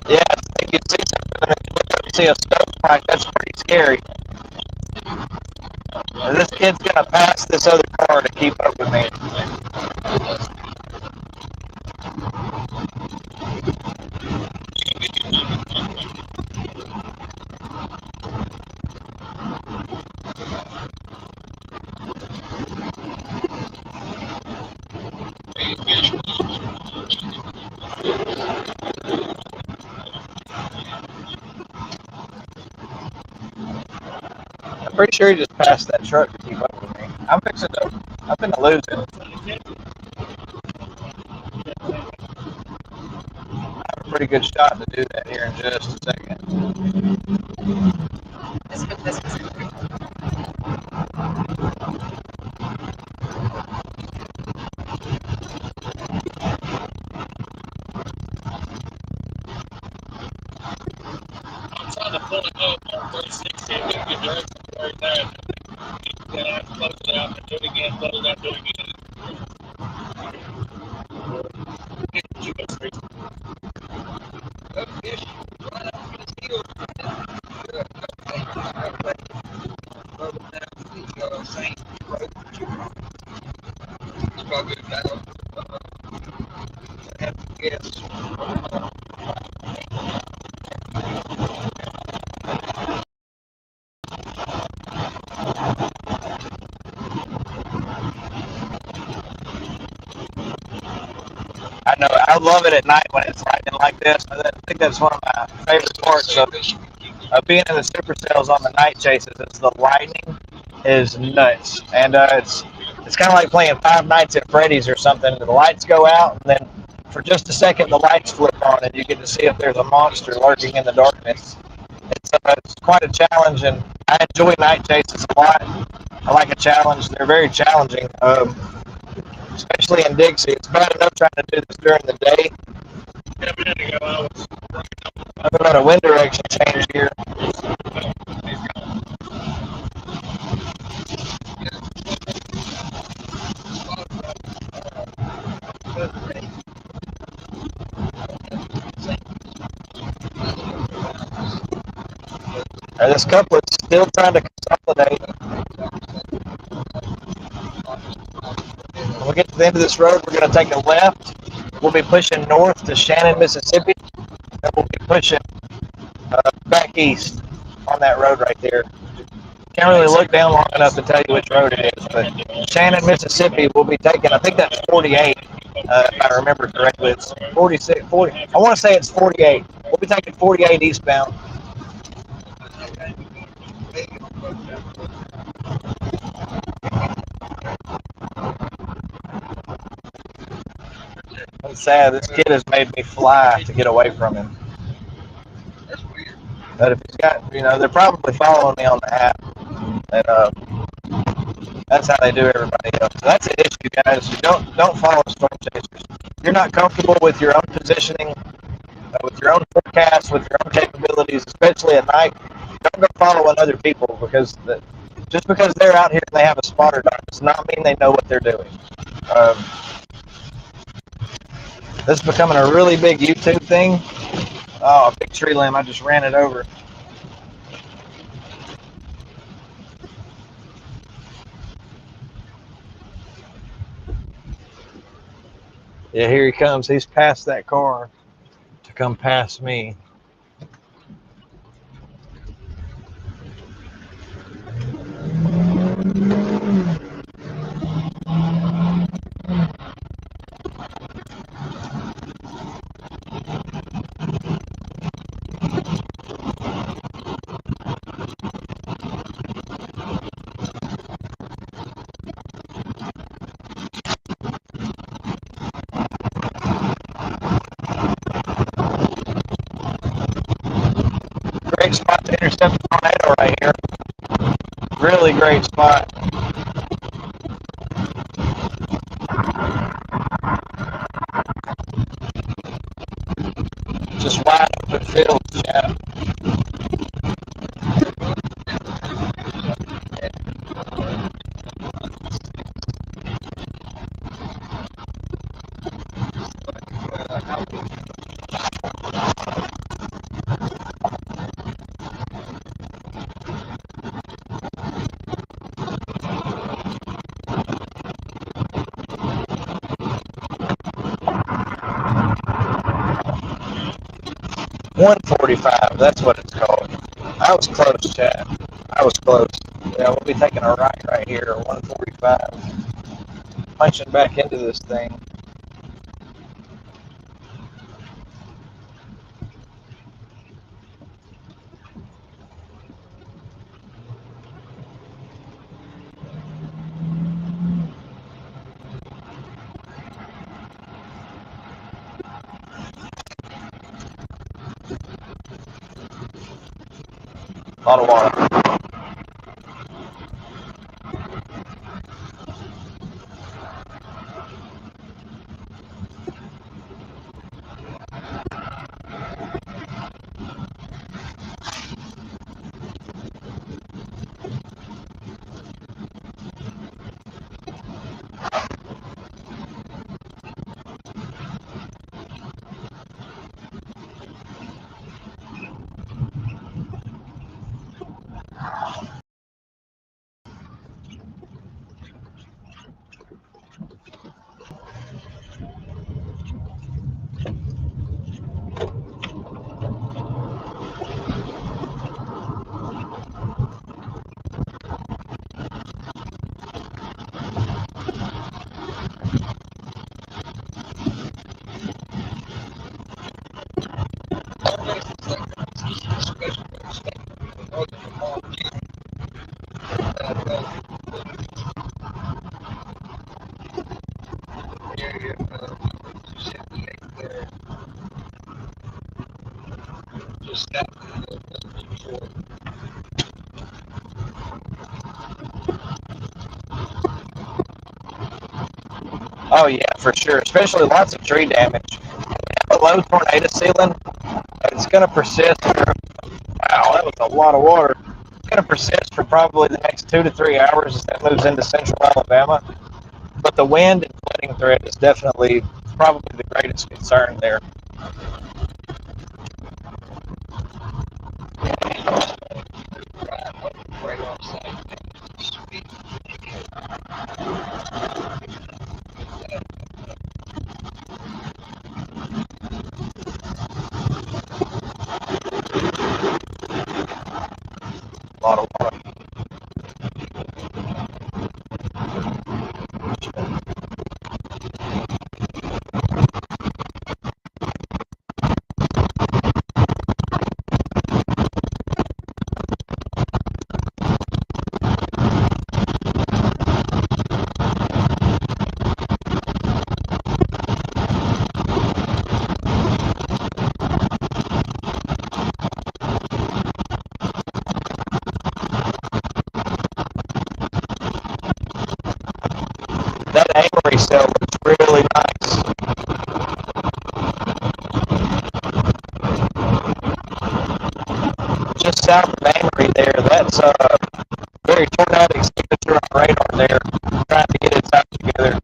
Yeah, if you see something and you see a stove pipe, that's pretty scary. And this kid's gonna pass this other car to keep up with me. pretty sure he just passed that truck to keep up with me. I'm finna lose it. I have a pretty good shot to do that here in just a second. I'm trying to pull it up on 360 and get direction right there. Then I have to close it out and do it again, close it out, do it again. You go straight. Fish right off his heels. Same road. It's probably about yes. I know. I love it at night when it's lightning like this. I think that's one of my favorite parts of being in the supercells on the night chases. Is the lightning is nuts, and it's kind of like playing Five Nights at Freddy's or something. The lights go out, and then for just a second, the lights flip on, and you get to see if there's a monster lurking in the darkness. It's quite a challenge, and I enjoy night chases a lot. I like a challenge. They're very challenging. Especially in Dixie. It's bad enough trying to do this during the day. Yeah, a minute ago, I was I've got a wind direction change here. This couple is still trying to consolidate. When we get to the end of this road, we're going to take a left. We'll be pushing north to Shannon, Mississippi, and we'll be pushing back east on that road right there. Can't really look down long enough to tell you which road it is, but Shannon, Mississippi, we'll be taking, I think that's 48, if I remember correctly. It's 46, 40. I want to say it's 48. We'll be taking 48 eastbound. It's sad. This kid has made me fly to get away from him. That's weird. But if he's got, they're probably following me on the app, and that's how they do everybody else. So that's an issue, guys. You don't follow storm chasers. If you're not comfortable with your own positioning, with your own forecast, with your own capabilities, especially at night, don't go following other people just because they're out here and they have a spotter dog does not mean they know what they're doing. This is becoming a really big YouTube thing. Oh, a big tree limb. I just ran it over. Yeah, here he comes. He's past that car to come past me. Great spot to intercept the tornado right here. Really great spot. Just wide open fields, yeah. $145, that's what it's called. I was close, Chad. I was close. Yeah, we'll be taking a right here, 145. Punching back into this thing. A lot of water. Oh yeah, for sure. Especially lots of tree damage. A low tornado ceiling, it's going to persist. Wow, that was a lot of water. It's going to persist for probably the next 2 to 3 hours as that moves into central Alabama. But the wind and flooding threat is definitely probably the greatest concern there. A lot of water. That Amory cell looks really nice. Just south of Amory there, that's very tornadic signature on radar there, trying to get its act together.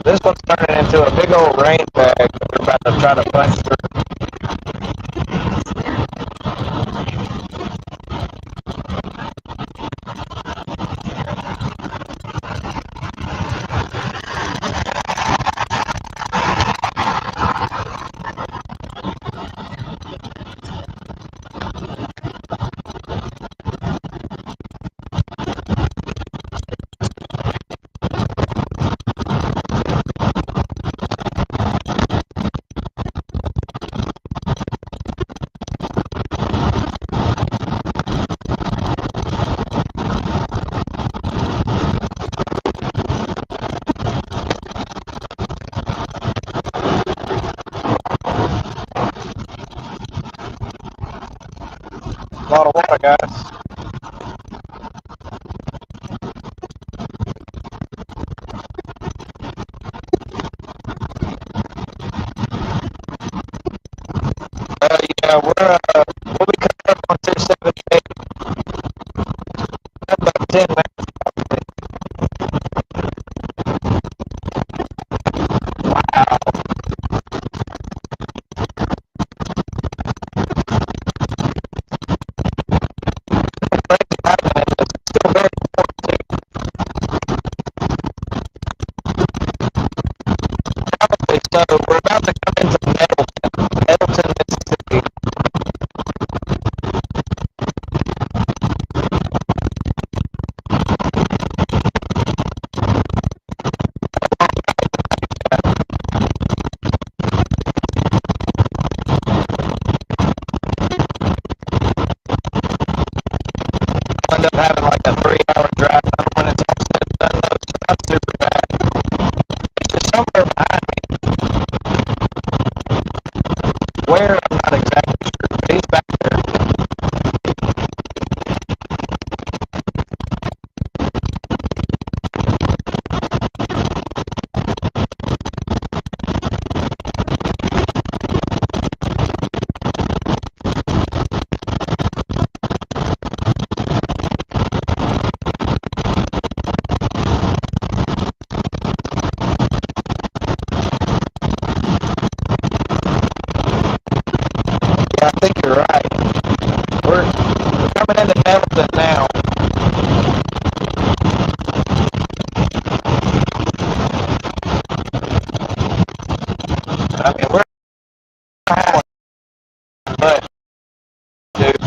This one's turning into a big old rain bag that we're about to try to punch through. A lot of water, guys. Yeah, we'll be coming up on 278 about 10 minutes. Wow. we'll end up having like a 3-hour drive when it's all said and done, though, so not super bad. It's just somewhere behind me. Where, I'm not exactly sure, but he's back there. Yeah, I think you're right. We're coming into Hamilton now. I mean, we're Hamilton, but dude,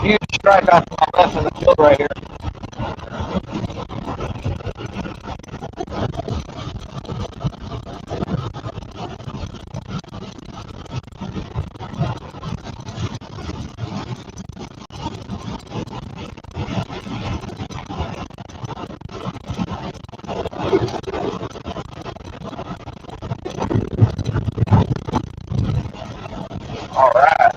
huge strike off to my left in the field right here. All right.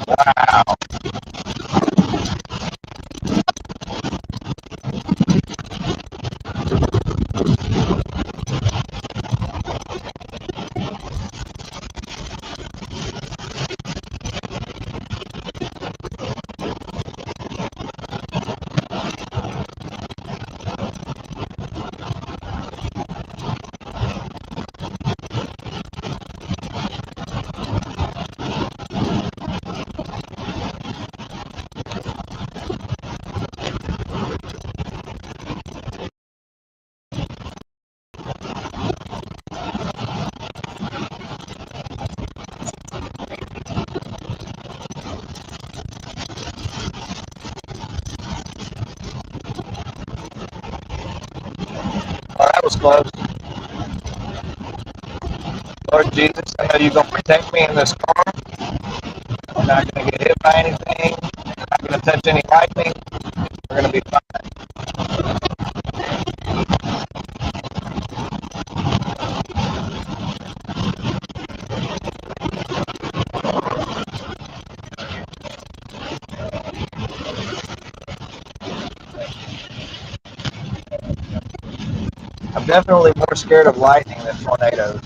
Wow. Oh, that was close. Lord Jesus, I know you're going to protect me in this car. I'm not going to get hit by anything. I'm not going to touch any lightning. We're going to be fine. I'm definitely more scared of lightning than tornadoes.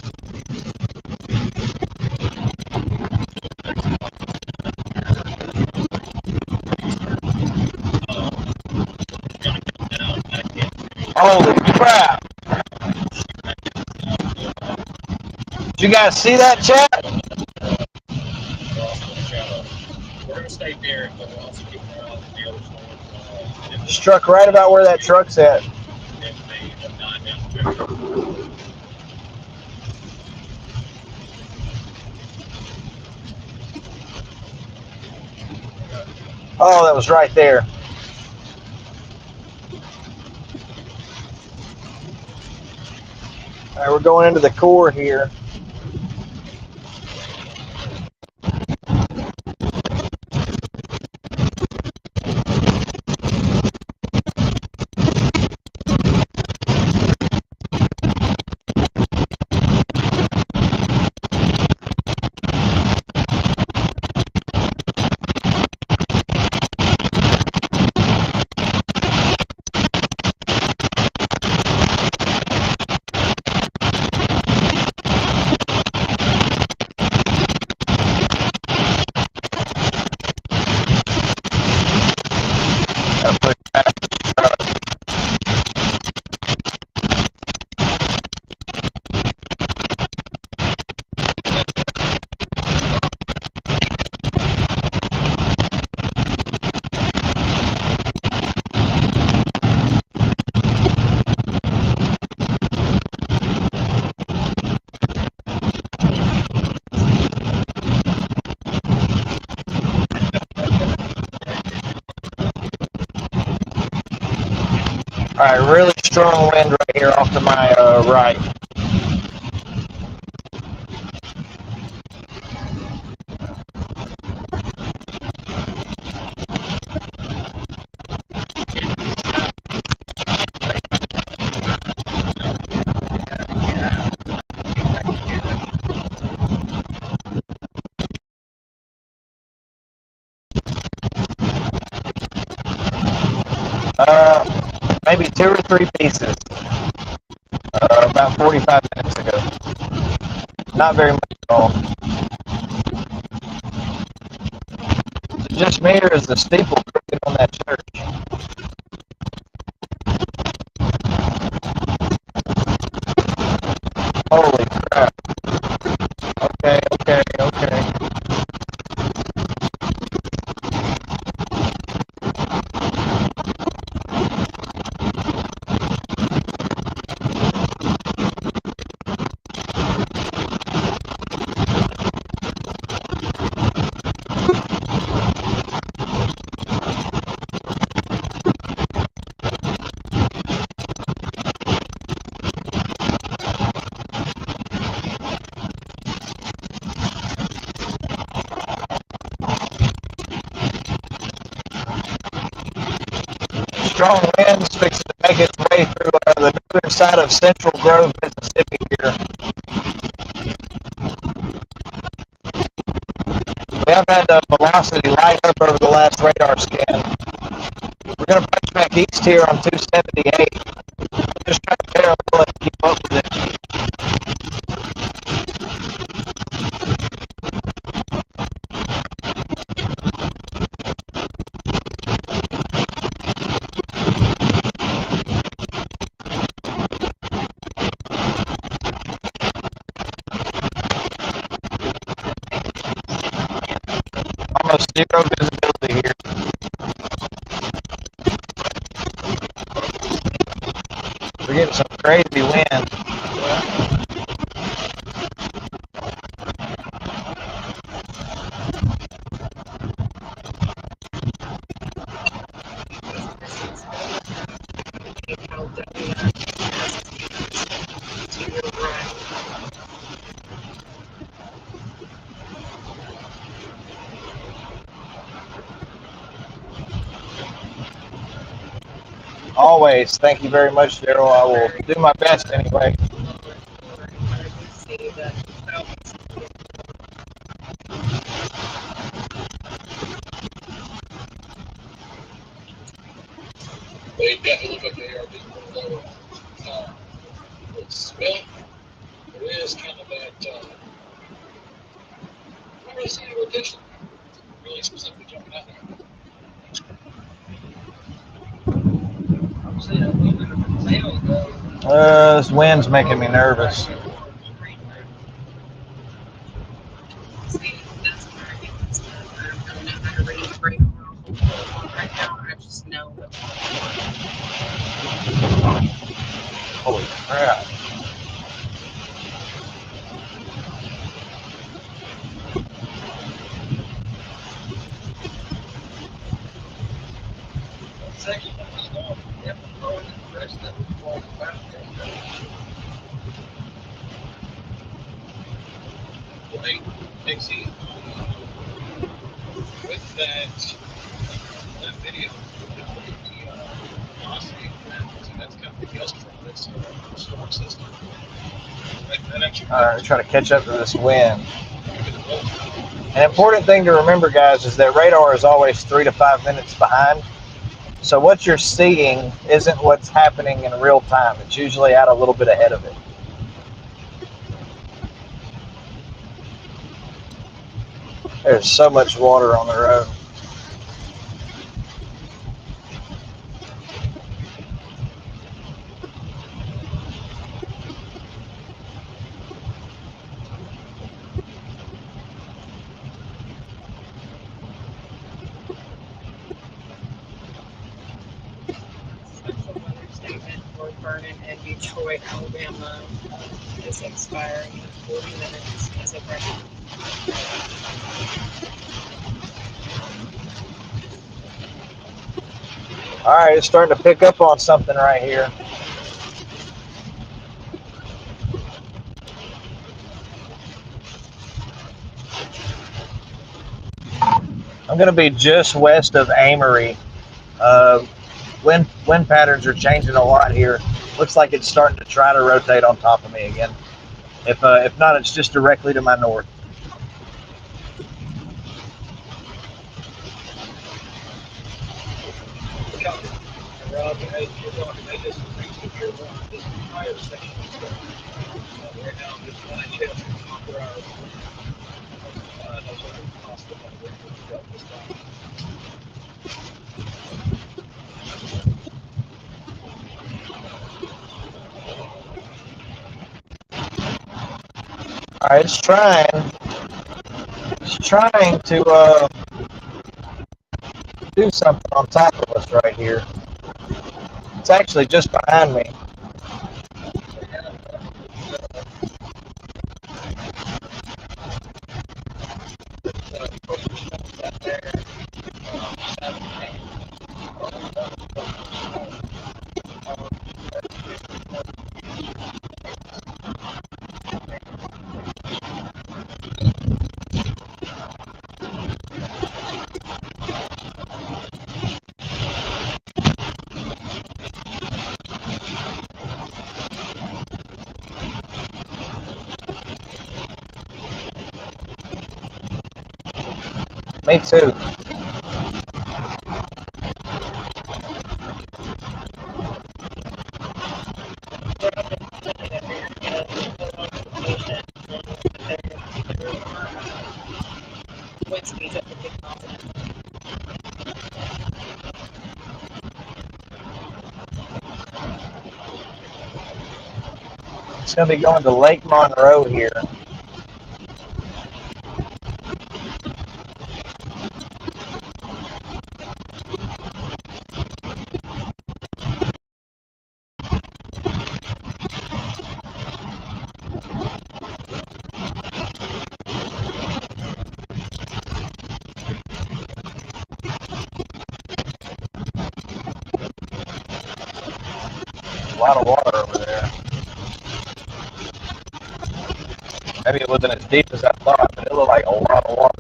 Holy crap! Did you guys see that, chat? We're gonna stay near it, but we'll also keep an eye on the other side. Struck right about where that truck's at. Oh, that was right there. All right, we're going into the core here. All right, really strong wind right here off to my right. Maybe 2 or 3 pieces. About 45 minutes ago. Not very much at all. Is it just me or is the steeple crooked on that church? Holy crap. Okay, okay, okay. Strong winds fixing to make its way through the northern side of Central Grove, Mississippi here. We have had the velocity light up over the last radar scan. We're going to punch back east here on 278. Just trying to parallel and keep up with it. Almost zero visibility here. We're getting some crazy wind. Always. Thank you very much, Daryl. I will do my best anyway. They definitely look like they are just a little lower. Smell, there is kind of that, I'm really seeing a rotation. Really specifically jumping out there. I'm seeing a little bit of a tail though. This wind's making me nervous. See, that's where I get this stuff. I don't know how to read the break right now. I just know that. Holy crap. Second one was going, throwing the rest of it was back there. Right, Dixie, with that video, the velocity, that's kind of the gust from this storm system. That actually, All right, try to catch up to this wind. An important thing to remember, guys, is that radar is always 3 to 5 minutes behind. So what you're seeing isn't what's happening in real time. It's usually out a little bit ahead of it. There's so much water on the road. Special weather statement for Vernon and Detroit, Alabama is expiring in 40 minutes as of right now. All right, it's starting to pick up on something right here. I'm going to be just west of Amory. Wind patterns are changing a lot here. Looks like it's starting to try to rotate on top of me again. If not, it's just directly to my north. Rob, hey, they just reached the gear one. This entire section is going. Right now, I'm just flying chips per hour. That's what it costs them this time. All right, it's trying to do something on top of us right here. It's actually just behind me. Me too. Wind speeds up to 50 miles an hour. It's going to be going to Lake Monroe here. A lot of water over there. Maybe it wasn't as deep as I thought, but it looked like a lot of water.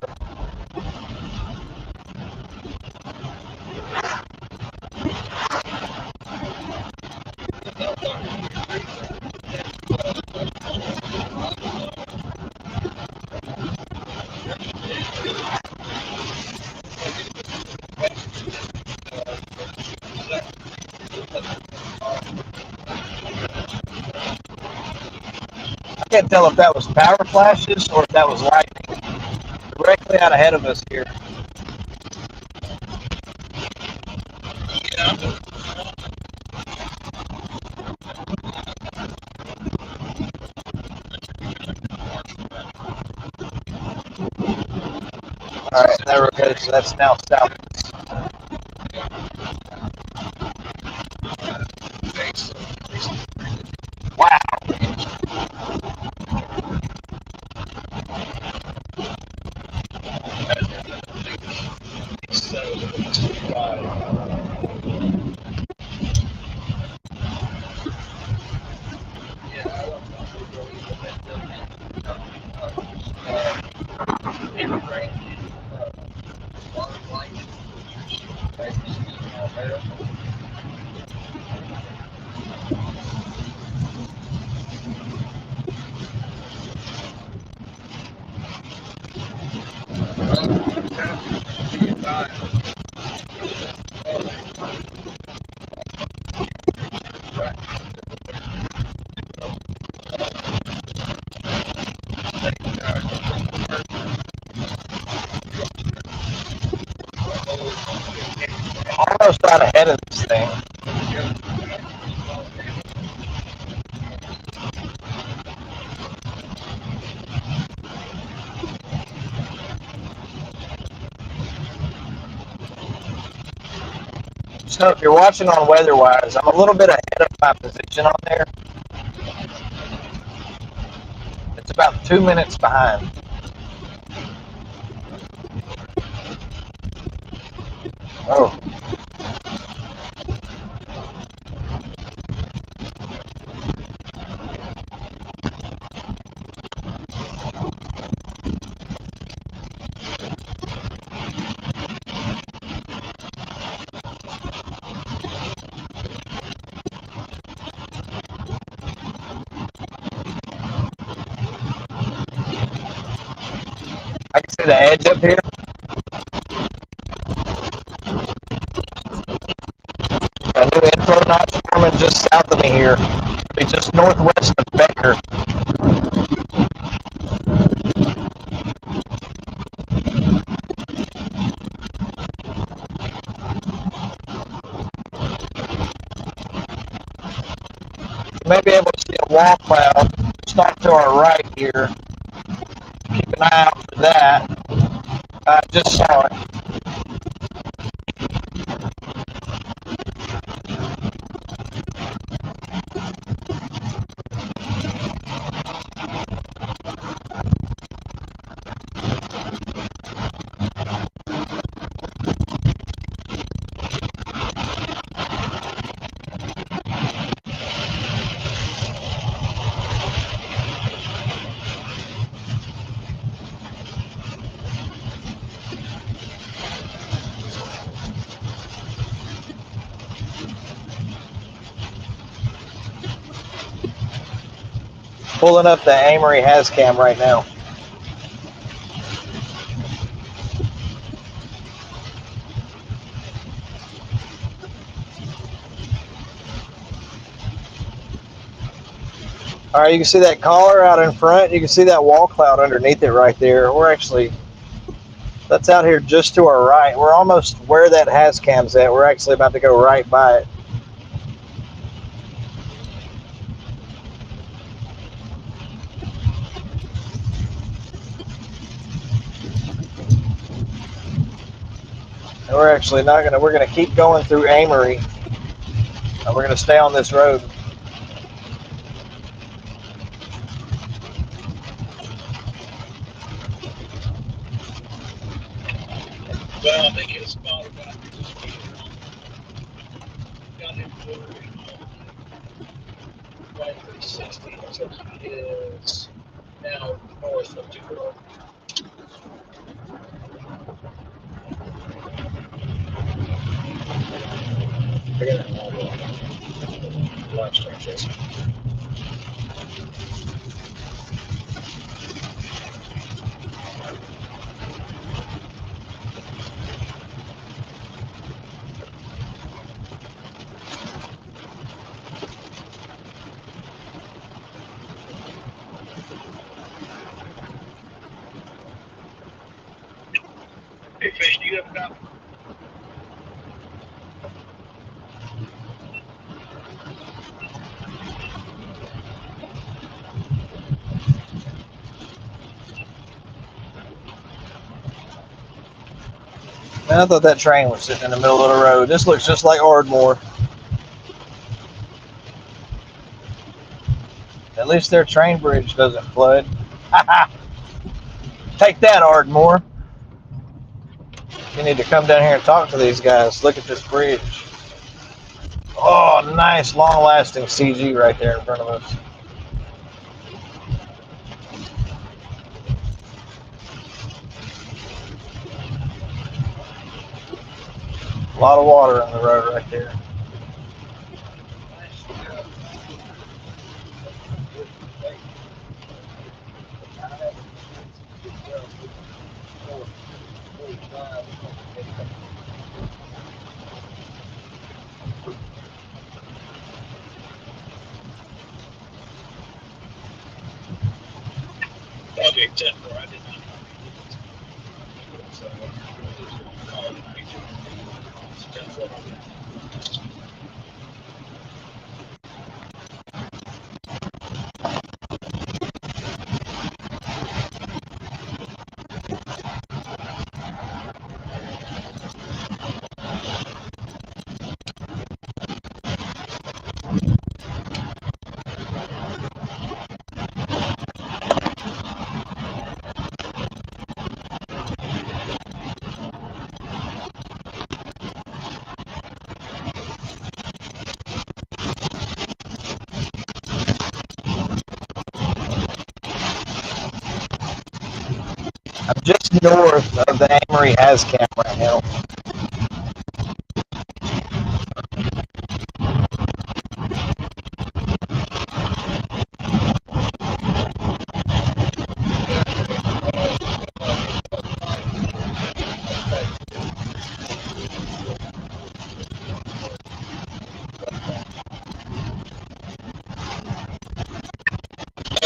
I can't tell if that was power flashes or if that was lightning. Directly out ahead of us here. All right, there we go. So that's now south. Wow. Almost out ahead of this thing. So if you're watching on weatherwise, I'm a little bit ahead of my position on there. It's about 2 minutes behind. Oh. I can see the edge up here. A new info notch forming just south of me here. Be just northwest of Becker. You may be able to see a wall cloud just off to our right here. Keep an eye out for that. I just saw it. Pulling up the Amory Hascam right now. All right, you can see that collar out in front. You can see that wall cloud underneath it right there. We're actually, that's out here just to our right. We're almost where that Hascam's at. We're actually about to go right by it. And we're actually not gonna, we're gonna keep going through Amory. And we're gonna stay on this road. Well, I think it's about got it right 360, so he is now north of Tupelo. I got a live stream chasing. Hey, Fish, do you have a copy? Man, I thought that train was sitting in the middle of the road. This looks just like Ardmore. At least their train bridge doesn't flood. Take that, Ardmore. You need to come down here and talk to these guys. Look at this bridge. Oh, nice, long-lasting CG right there in front of us. A lot of water on the road right there. Okay, 10 4. I did not. So, I'm just north of the Amory Hascam right now.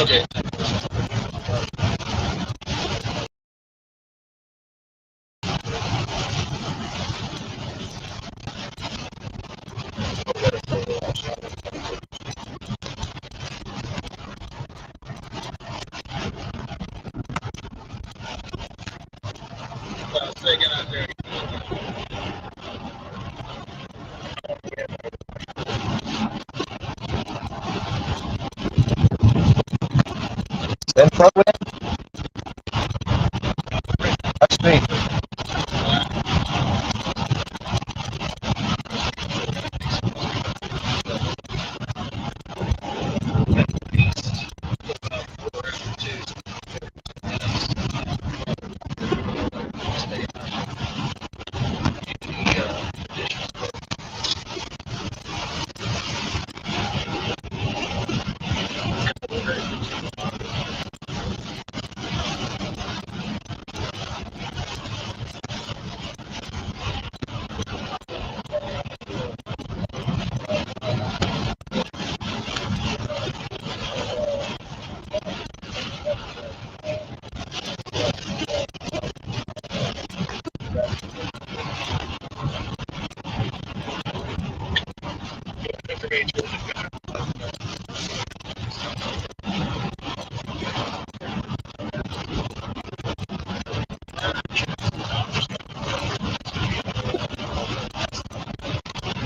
Okay. Then plug in. That's me.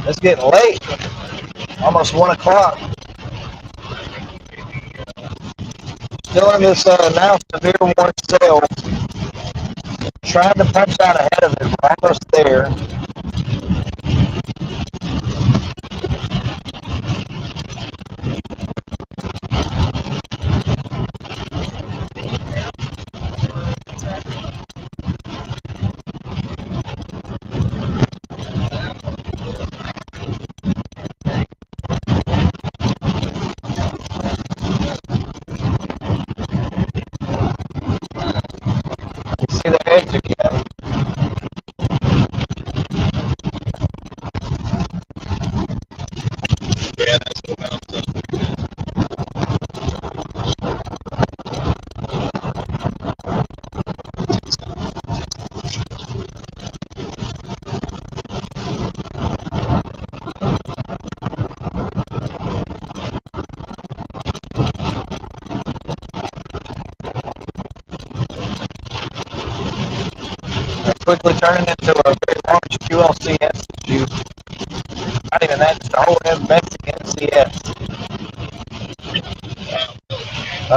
It's getting late. Almost 1 o'clock. Still in this now severe one cell. Trying to punch out ahead of it. We're almost there. You see the edge again. Yeah, that's what I'm saying. Quickly turning into a very large QLCS issue. Not even that, just a whole basic NCS.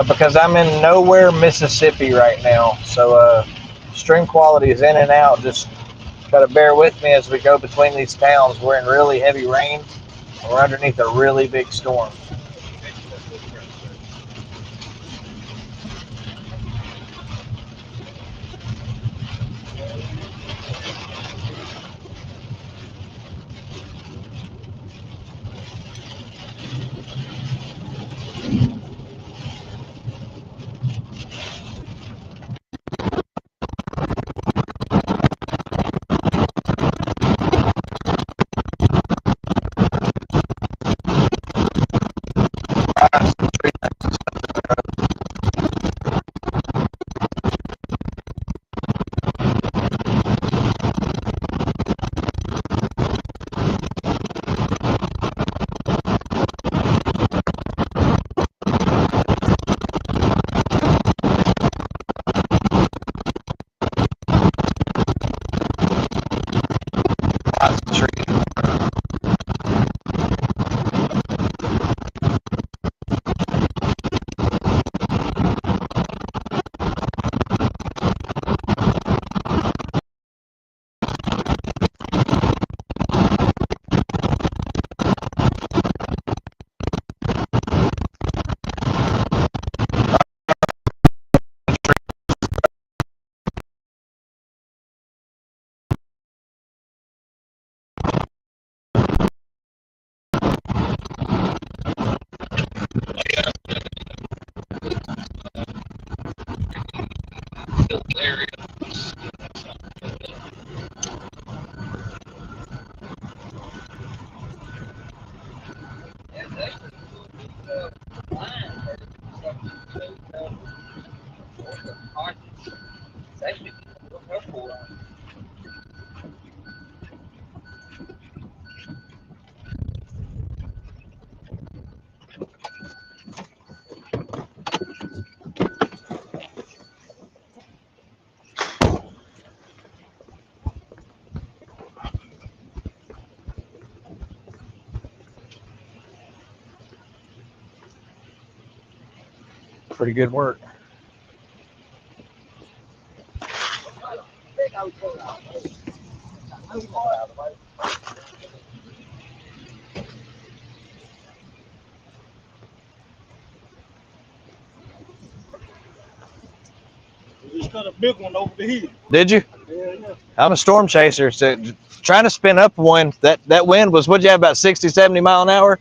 Because I'm in nowhere, Mississippi right now. So stream quality is in and out. Just got to bear with me as we go between these towns. We're in really heavy rain. We're underneath a really big storm. Lots of trees. Pretty good work. We just got a big one over the hill. Did you? Yeah. I'm a storm chaser, so trying to spin up one. That wind was, what'd you have, about 60, 70 mile an hour?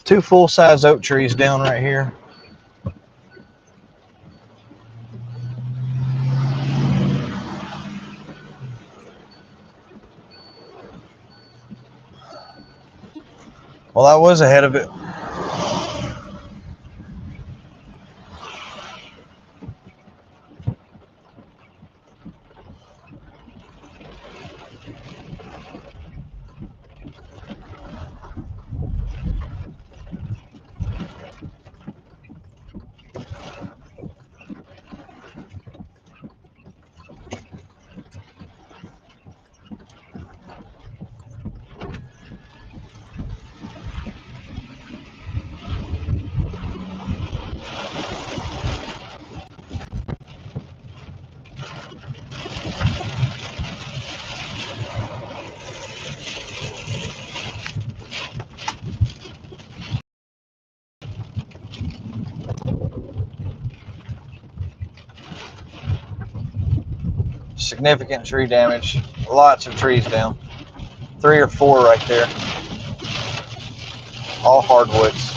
Two full-size oak trees down right here. Well, I was ahead of it. Significant tree damage. Lots of trees down. 3 or 4 right there. All hardwoods.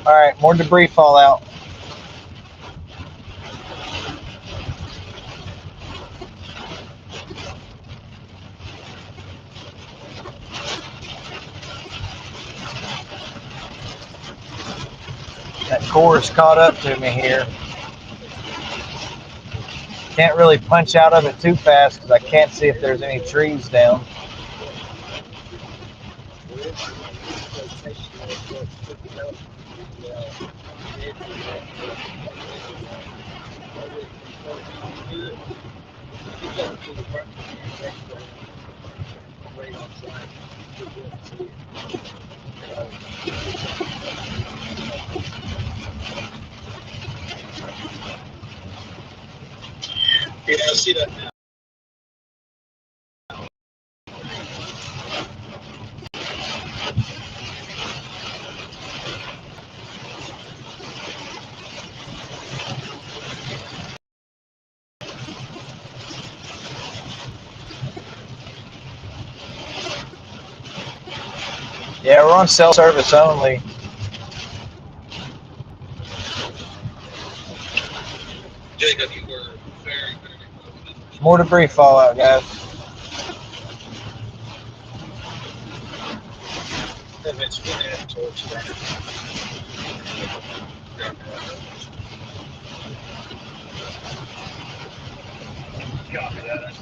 All right, more debris fallout. That core's caught up to me here. Can't really punch out of it too fast because I can't see if there's any trees down. Yeah, I see that now. Yeah, we're on cell service only. Jacob, you were very, very close. More debris fallout, guys. If it's been headed towards that. Copy that.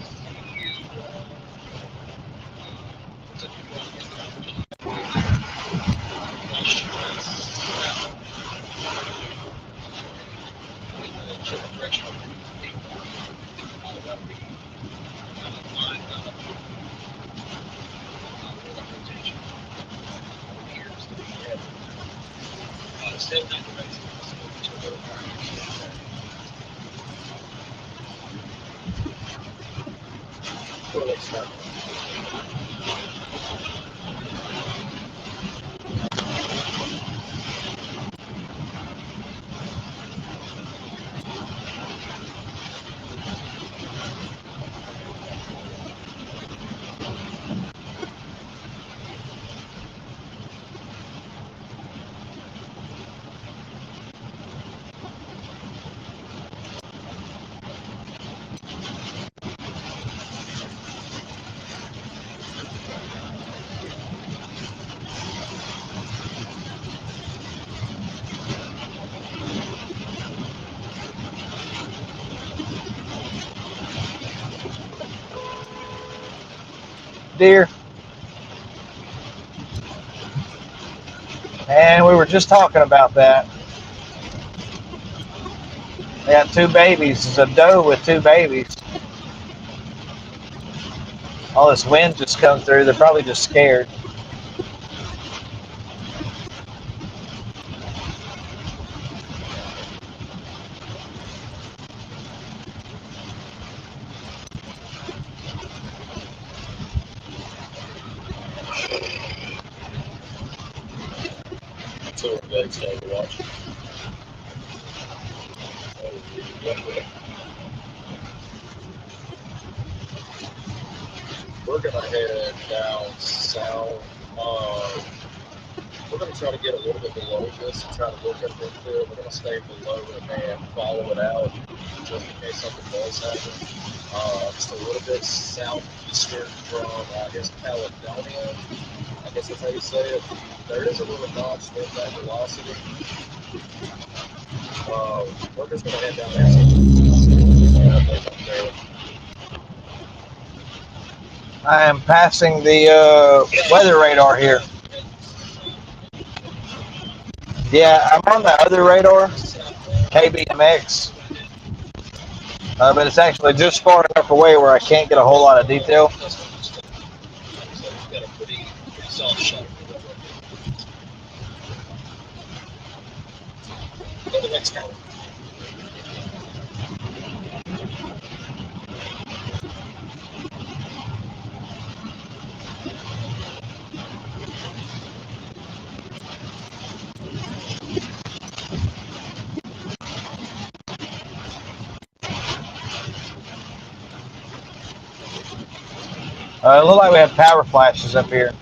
deer. And we were just talking about that. They got 2 babies. It's a doe with 2 babies. All this wind just come through. They're probably just scared. So we're next time to watch. We're gonna head down south. We're gonna try to get a little bit below this and try to look up into it. We're gonna stay below it and follow it out just in case something does happen. Just a little bit southeastern from, I guess, Caledonia. I guess that's how you say it. There is a little notch with that velocity. We're just gonna head down there. I am passing the weather radar here. Yeah, I'm on the other radar, KBMX, but it's actually just far enough away where I can't get a whole lot of detail. Got a pretty solid shot. Go to the next tower. It looked like we had power flashes up here.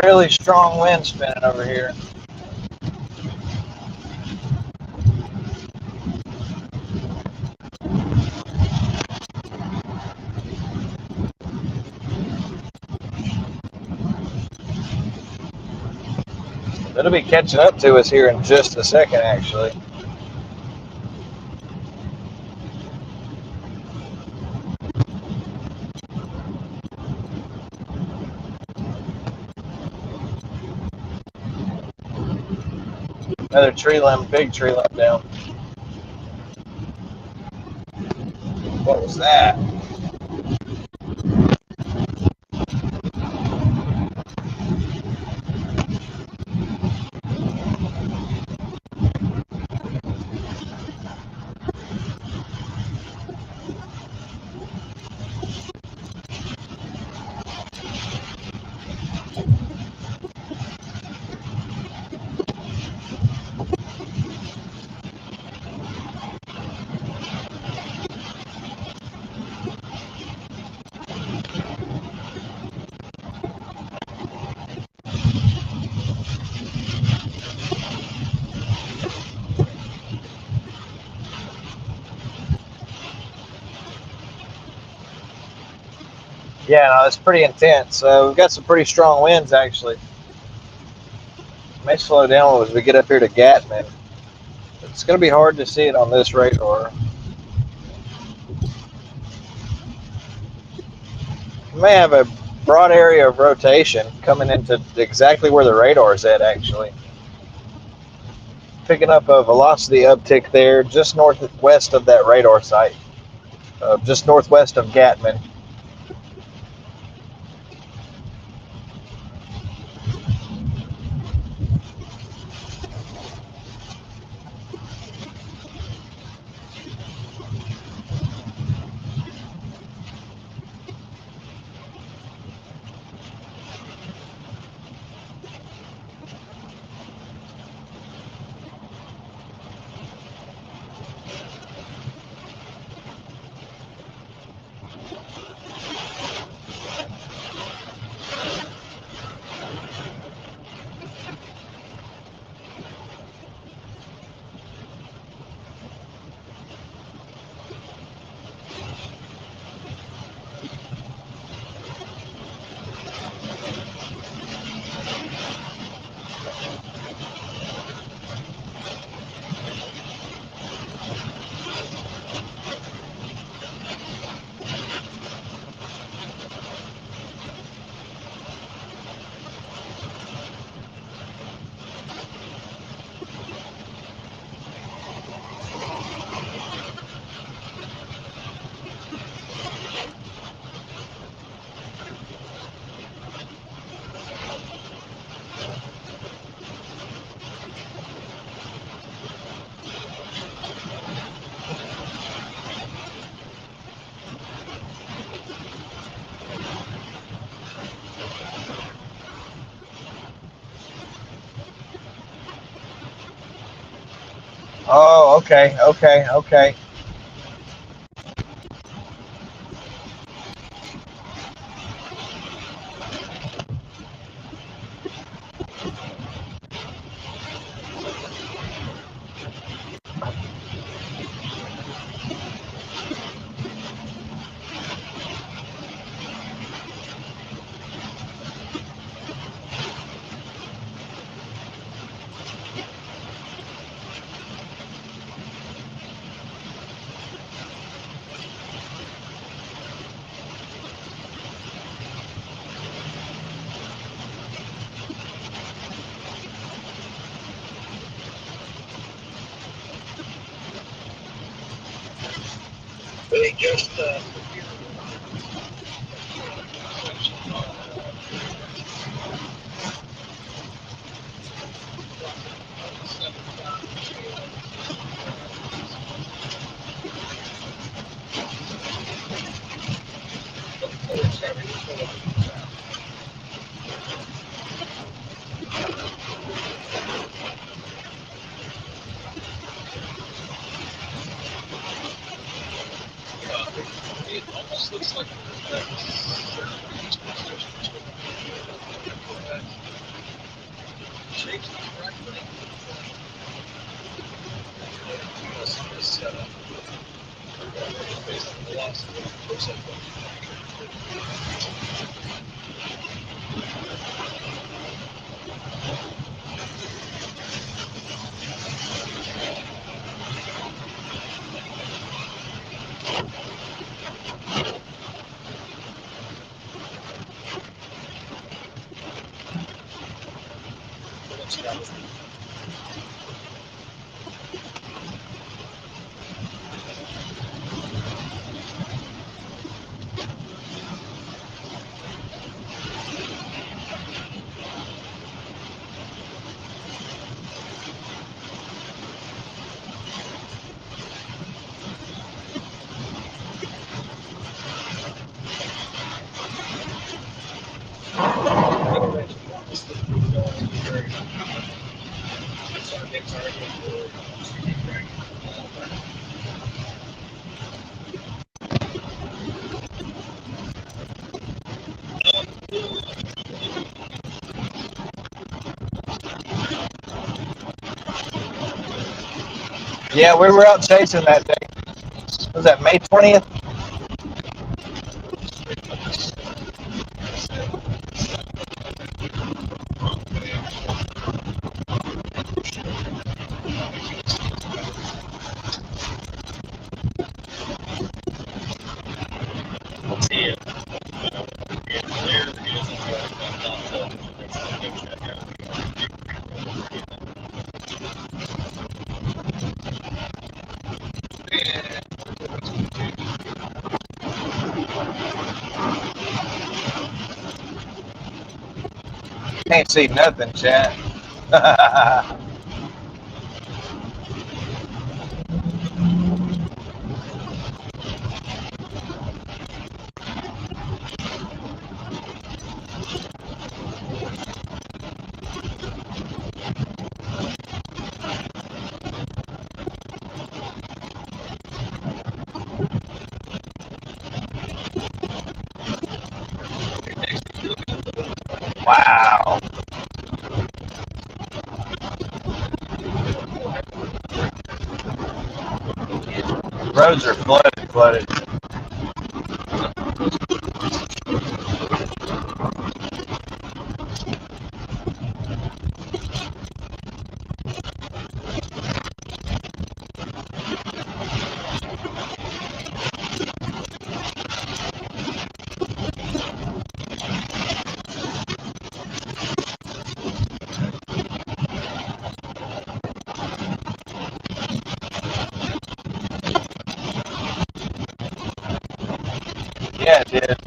Really strong wind spinning over here. It'll be catching up to us here in just a second, actually. Another tree limb, big tree limb down. What was that? Yeah, no, it's pretty intense. We've got some pretty strong winds, actually. May slow down as we get up here to Gatman. It's going to be hard to see it on this radar. We may have a broad area of rotation coming into exactly where the radar is at, actually. Picking up a velocity uptick there just northwest of that radar site, just northwest of Gatman. Oh, okay, okay, okay. They just It almost looks like shapes correctly. Is set up based on velocity. Looks like Yeah, we were out chasing that day. Was that May 20th? Can't see nothing, chat. Wow. Roads are flooded. Yeah, it did.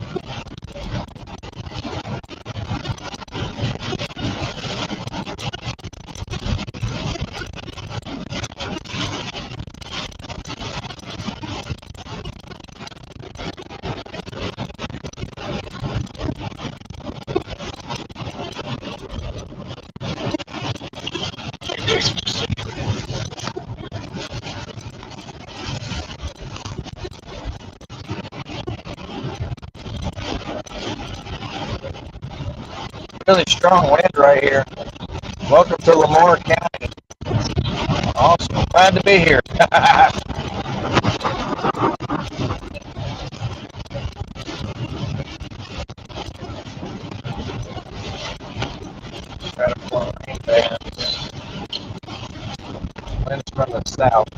really strong wind right here. Welcome to Lamar County. Awesome. Glad to be here. Try to blow rain band. Winds from the south.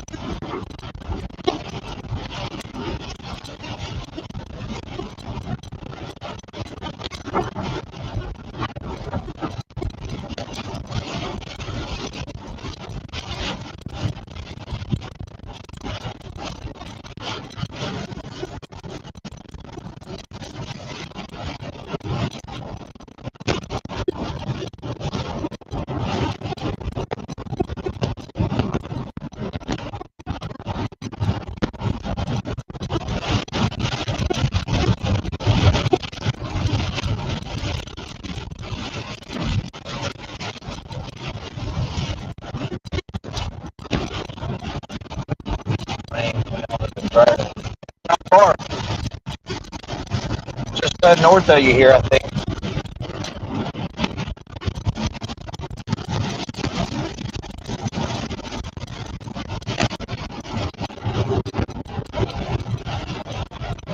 Rain Friday. Not far. Just north of you here, I think.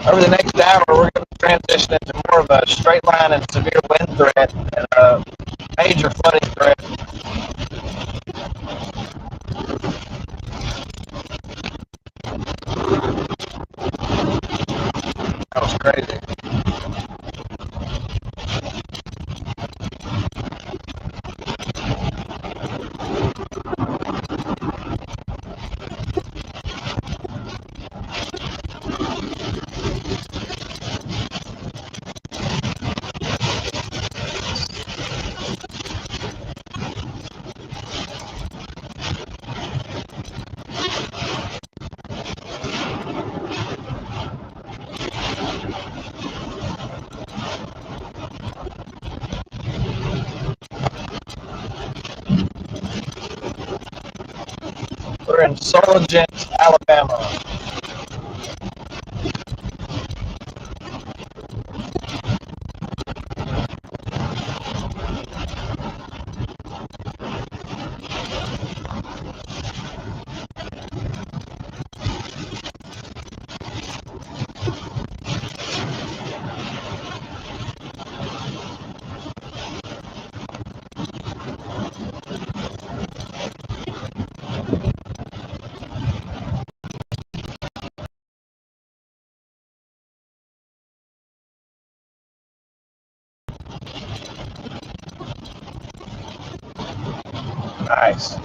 Over the next hour, we're going to transition into more of a straight line and severe wind threat and a major flooding threat. That was crazy. We're in Solent, Alabama. Nice.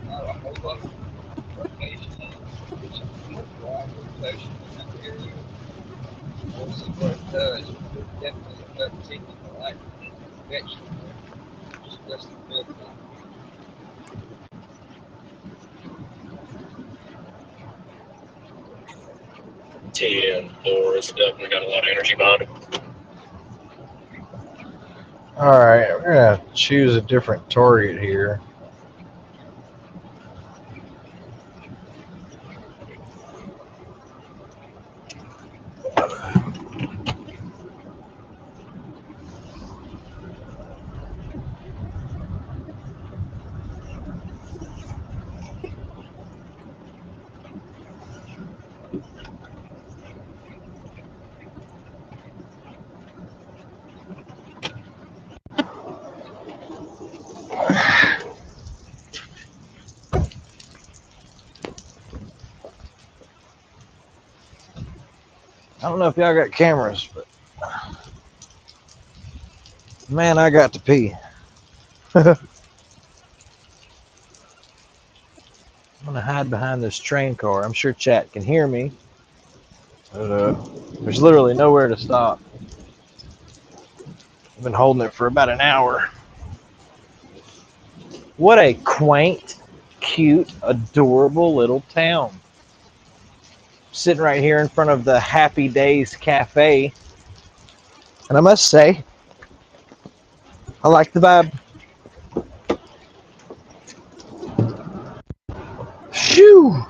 Not a whole lot of rotation, some dry rotation in that area. We'll see what it does. But definitely an uptick in the light convection there. Just less than good. 10-4 has definitely got a lot of energy behind it. All right, we're gonna choose a different target here. I don't know if y'all got cameras, but man, I got to pee. I'm gonna hide behind this train car. I'm sure chat can hear me, but there's literally nowhere to stop. I've been holding it for about an hour. What a quaint, cute, adorable little town. Sitting right here in front of the Happy Days Cafe, and I must say, I like the vibe. Phew.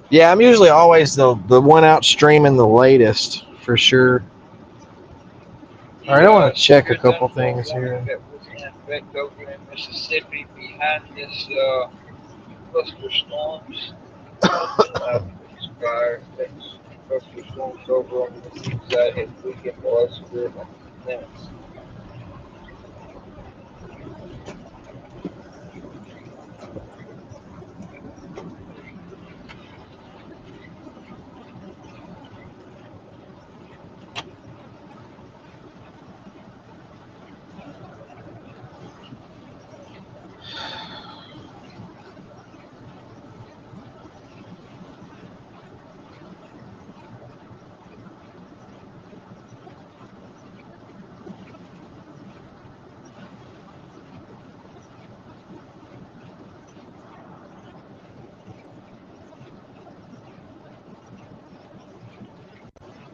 Yeah, I'm usually always the one out streaming the latest for sure. All right, I want to check a couple things here. That was in effect over in Mississippi behind this cluster storms. Expired. That's cluster storms over on the east side had weakened more severe minutes.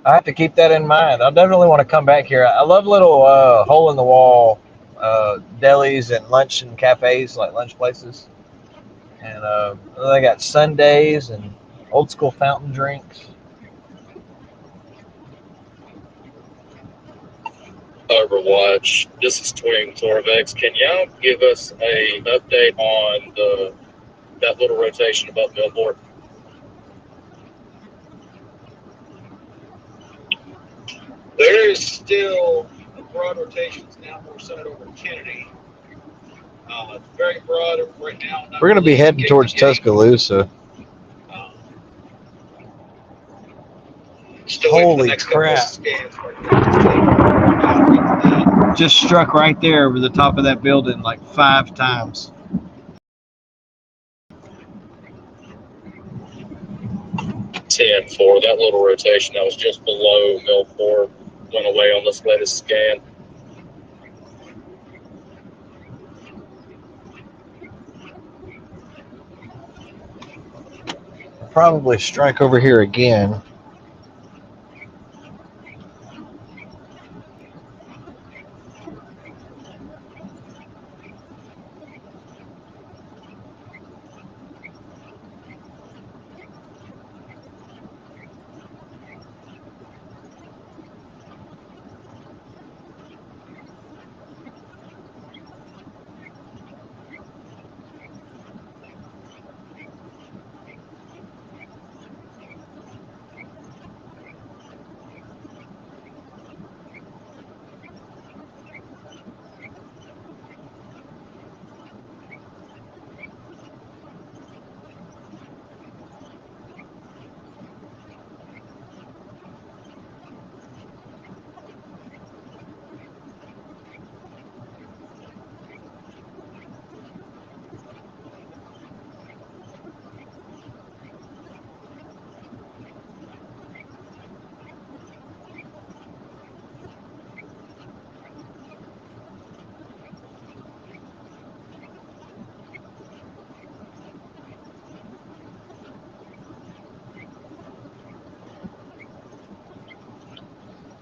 I have to keep that in mind. I definitely want to come back here. I love little hole in the wall delis and lunch and cafes, like lunch places. And they got sundaes and old school fountain drinks. Overwatch. This is Twing Torvex. Can y'all give us a update on that little rotation above Millport? There is still a broad rotation. It's now more centered over Kennedy. It's very broad right now. We're going to be heading towards Tuscaloosa. Still waiting for the Holy next couple of crap. scans. Just struck right there over the top of that building like 5 times. That little rotation that was just below Millport went away on this latest scan. Probably strike over here again.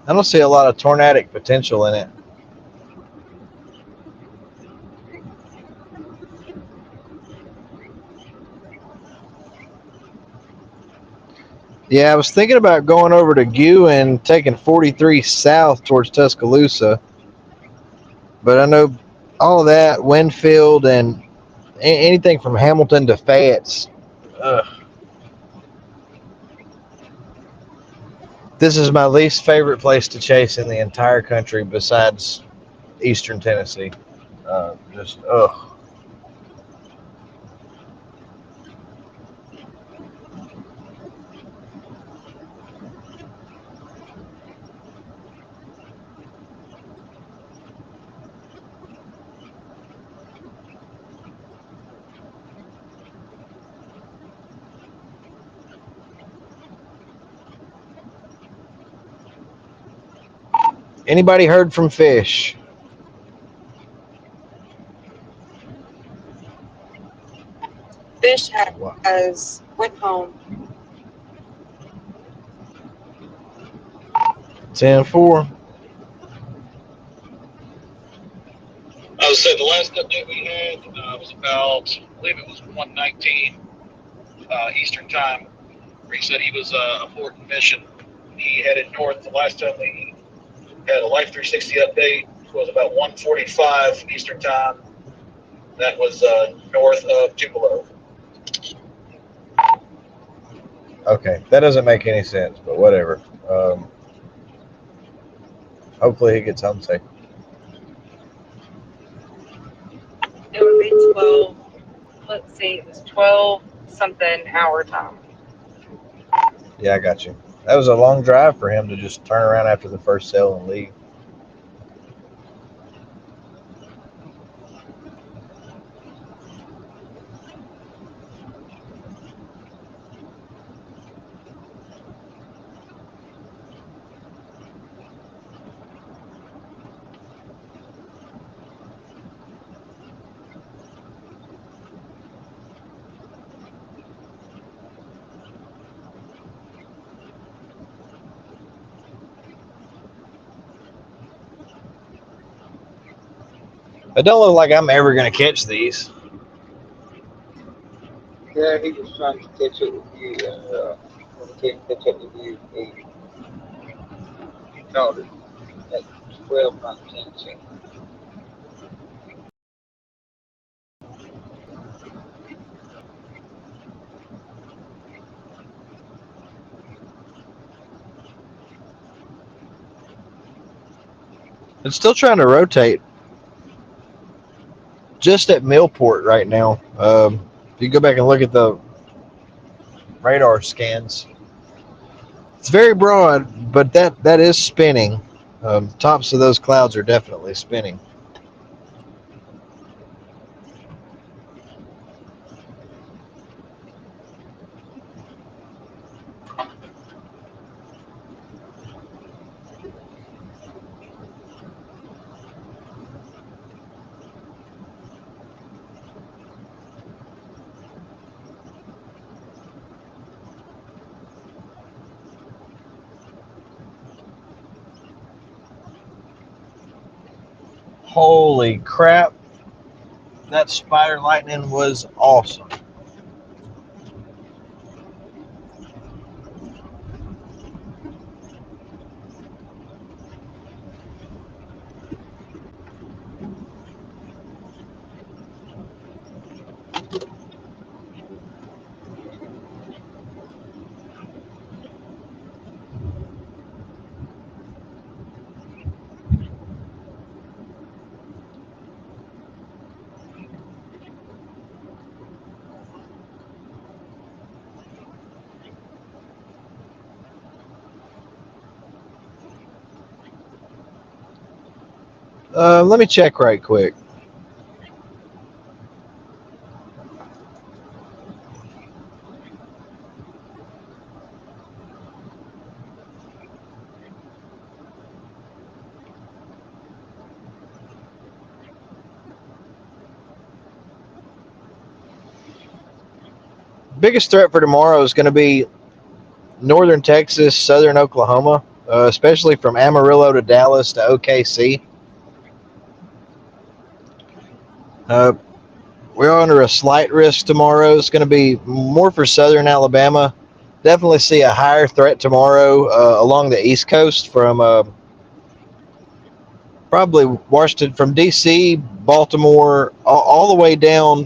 I don't see a lot of tornadic potential in it. Yeah, I was thinking about going over to Gue and taking 43 south towards Tuscaloosa, but I know all of that, Winfield, and anything from Hamilton to Fayette's. Ugh. This is my least favorite place to chase in the entire country besides Eastern Tennessee. Just, ugh. Anybody heard from Fish? Fish Wow. has went home. 10-4. I would say the last update we had was about, I believe it was 1:19 Eastern time, where he said he was aborting mission. He headed north. The last time we had a Life 360 update was about 1:45 Eastern time. That was north of Tupelo. Okay, that doesn't make any sense, but whatever. Hopefully he gets home safe. It would be 12. Let's see, it was 12 something hour time. Yeah, I got you. That was a long drive for him to just turn around after the first sale and leave. It don't look like I'm ever going to catch these. Yeah, he was trying to catch up with you, and when he couldn't catch up with you, he called it at 12:19. It's still trying to rotate just at Millport right now. If you go back and look at the radar scans, it's very broad, but that is spinning. Tops of those clouds are definitely spinning. Holy crap. That spider lightning was awesome. Let me check right quick. Biggest threat for tomorrow is going to be northern Texas, southern Oklahoma, especially from Amarillo to Dallas to OKC. We're under a slight risk tomorrow. It's going to be more for southern Alabama, definitely see a higher threat tomorrow along the East Coast from probably Washington, from D.C., Baltimore, all the way down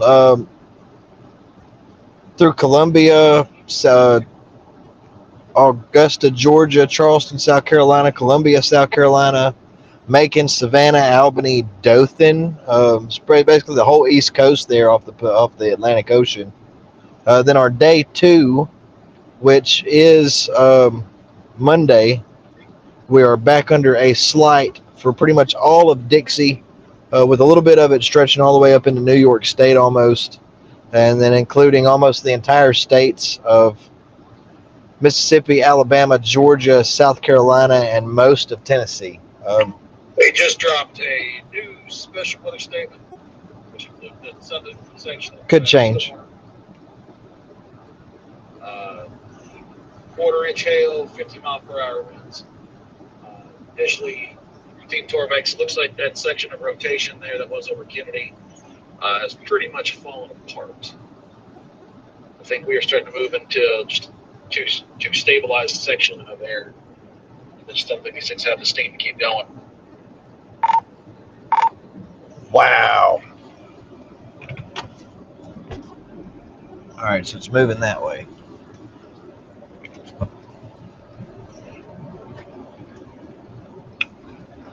through Columbia, Augusta, Georgia, Charleston, South Carolina, Columbia, South Carolina, Macon, Savannah, Albany, Dothan, basically the whole East Coast there off the Atlantic Ocean. Then our day 2, which is Monday, we are back under a slight for pretty much all of Dixie, with a little bit of it stretching all the way up into New York State almost, and then including almost the entire states of Mississippi, Alabama, Georgia, South Carolina, and most of Tennessee. They just dropped a new special weather statement, which included the southern section. Could change. Quarter-inch hail, 50-mile-per-hour winds. Initially, routine Torvex, looks like that section of rotation there that was over Kennedy has pretty much fallen apart. I think we are starting to move into just two stabilized section of air. I just don't think these things have the steam to keep going. Wow. All right, so it's moving that way.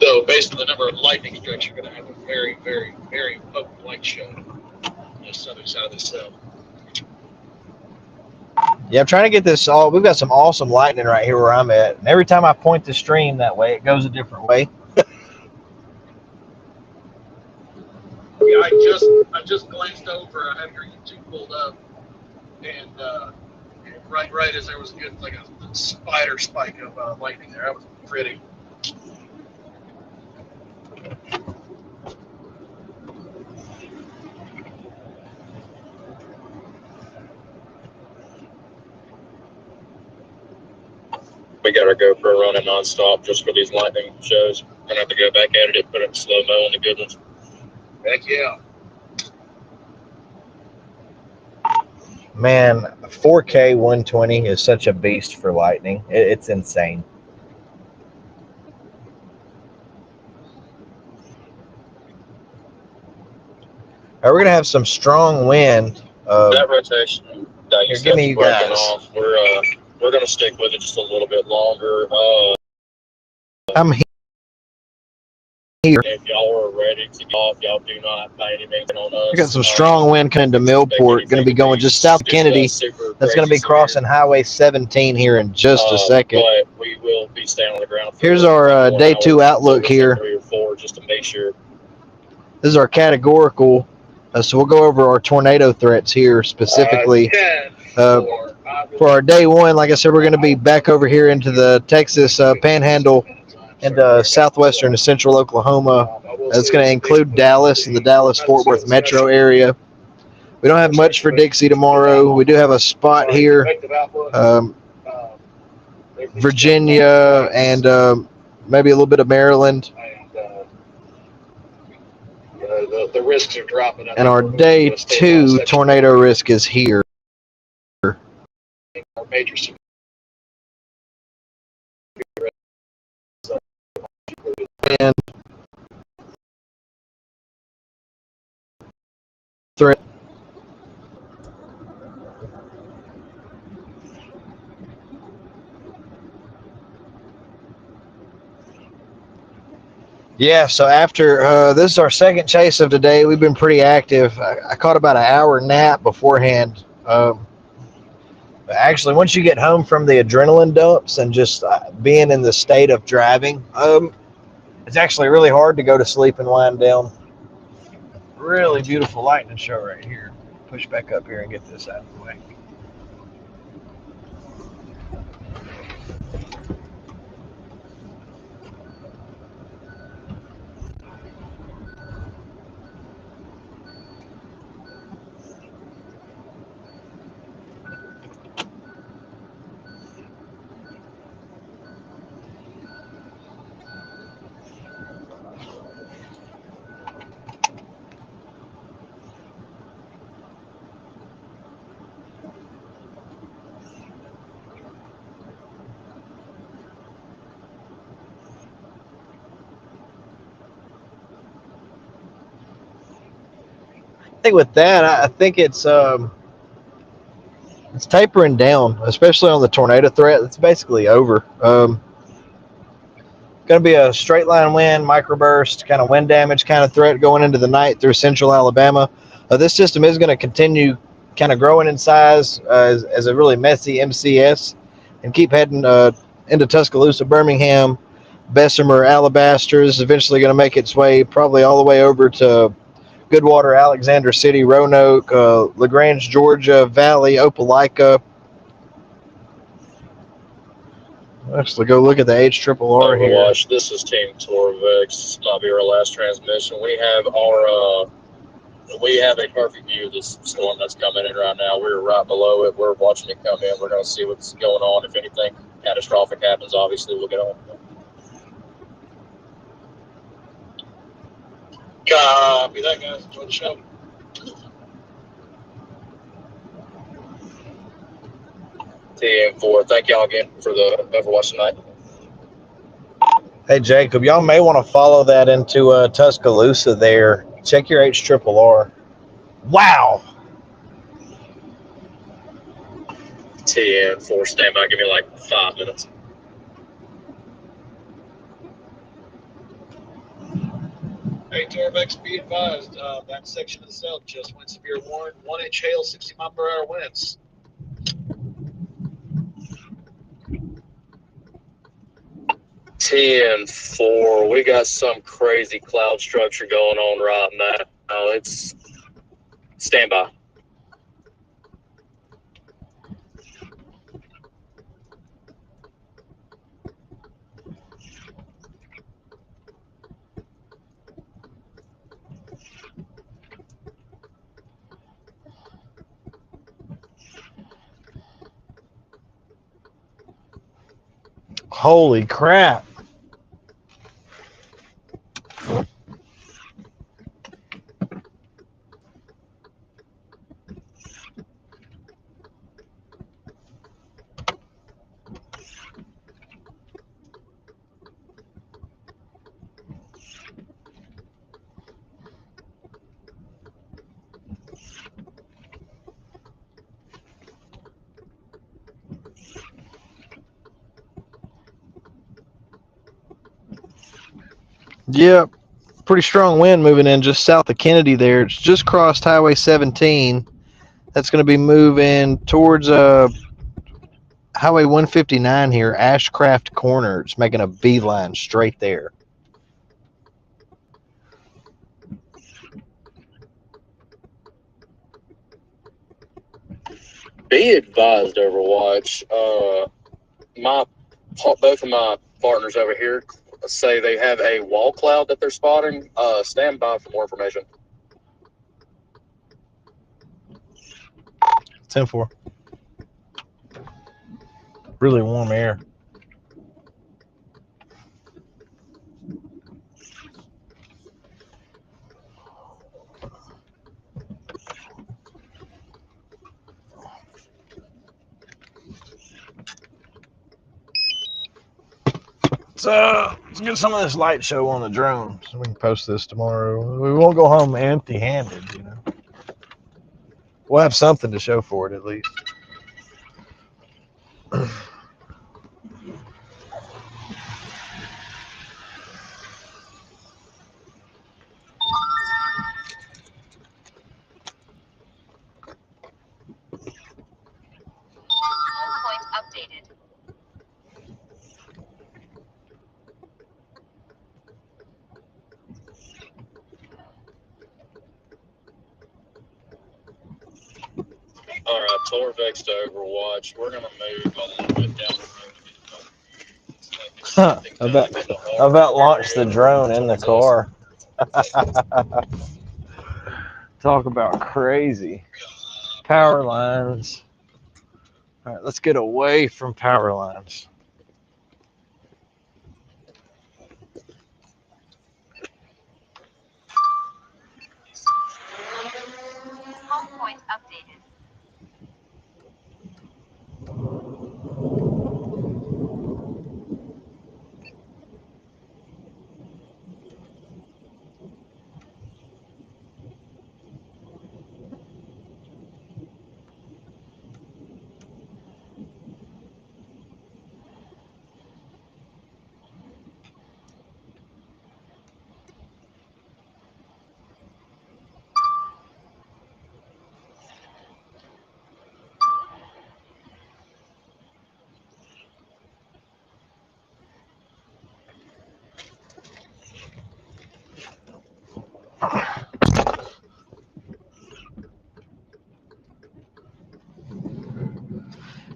So, based on the number of lightning strikes, you're going to have a very, very, very potent light show on the southern side of the cell. Yeah, I'm trying to get this all. We've got some awesome lightning right here where I'm at, and every time I point the stream that way, it goes a different way. Yeah, I just glanced over. I have your YouTube pulled up, and right as there was a good like a spider spike of lightning there. That was pretty. We got our GoPro running nonstop just for these lightning shows. We're gonna have to go back at it, put it in slow mo on the good ones. Heck yeah. Man, 4K 120 is such a beast for lightning. It's insane. All right, we're gonna have some strong wind. That rotation, Here, give me you guys. off. We're gonna stick with it just a little bit longer. I'm here. If y'all are ready to go off, y'all do not by any means on us. We got some strong wind coming to Millport. Going to be going just south Kennedy. That's going to be crossing Highway 17 here in just a second. But we will be staying on the ground. Here's our day 2 outlook here. 3 or 4 just to make sure. This is our categorical. So we'll go over our tornado threats here specifically. For our day 1, like I said, we're going to be back over here into the Texas Panhandle and southwestern to central Oklahoma. It's going to include Dallas and the Dallas-Fort Worth metro area. We don't have much for Dixie tomorrow. We do have a spot here, Virginia, and maybe a little bit of Maryland. The risks are dropping. And our day 2 tornado risk is here. Major And threat. Yeah, so after this is our second chase of today. We've been pretty active. I caught about an hour nap beforehand. Actually, once you get home from the adrenaline dumps and just being in the state of driving, it's actually really hard to go to sleep and wind down. Really beautiful lightning show right here. Push back up here and get this out of the way. think with that, I think it's tapering down, especially on the tornado threat. It's basically over. Going to be a straight line wind, microburst, kind of wind damage kind of threat going into the night through central Alabama. This system is going to continue kind of growing in size as a really messy MCS and keep heading into Tuscaloosa, Birmingham, Bessemer, Alabaster. This is eventually going to make its way probably all the way over to Goodwater, Alexander City, Roanoke, LaGrange, Georgia, Valley, Opelika. Actually, go look at the HRRR here. Overwatch, this is Team Torvex. Might be our last transmission. We have a perfect view of this storm that's coming in right now. We're right below it. We're watching it come in. We're going to see what's going on. If anything catastrophic happens, obviously we'll get on. Copy that, guys. Enjoy the show. TM4, thank y'all again for the Overwatch tonight. Hey, Jacob, y'all may want to follow that into Tuscaloosa there. Check your HRRR. Wow. TM4, stand by. Give me like 5 minutes. Hey, Torvex, be advised. That section of the south just went severe warning. 1-inch hail, 60 mile per hour winds. TN4, we got some crazy cloud structure going on right now. It's standby. Holy crap. Yep. Pretty strong wind moving in just south of Kennedy there. It's just crossed Highway 17. That's going to be moving towards Highway 159 here, Ashcraft Corner. It's making a beeline straight there. Be advised, Overwatch. Both of my partners over here say they have a wall cloud that they're spotting. Stand by for more information. 10-4. Really warm air. So let's get some of this light show on the drone so we can post this tomorrow. We won't go home empty-handed, you know. We'll have something to show for it at least. Point updated. All right, Torvex to Overwatch. We're going to move a little bit down the road. I about launched the drone in the car. Talk about crazy. Power lines. All right, let's get away from power lines. Home point updated.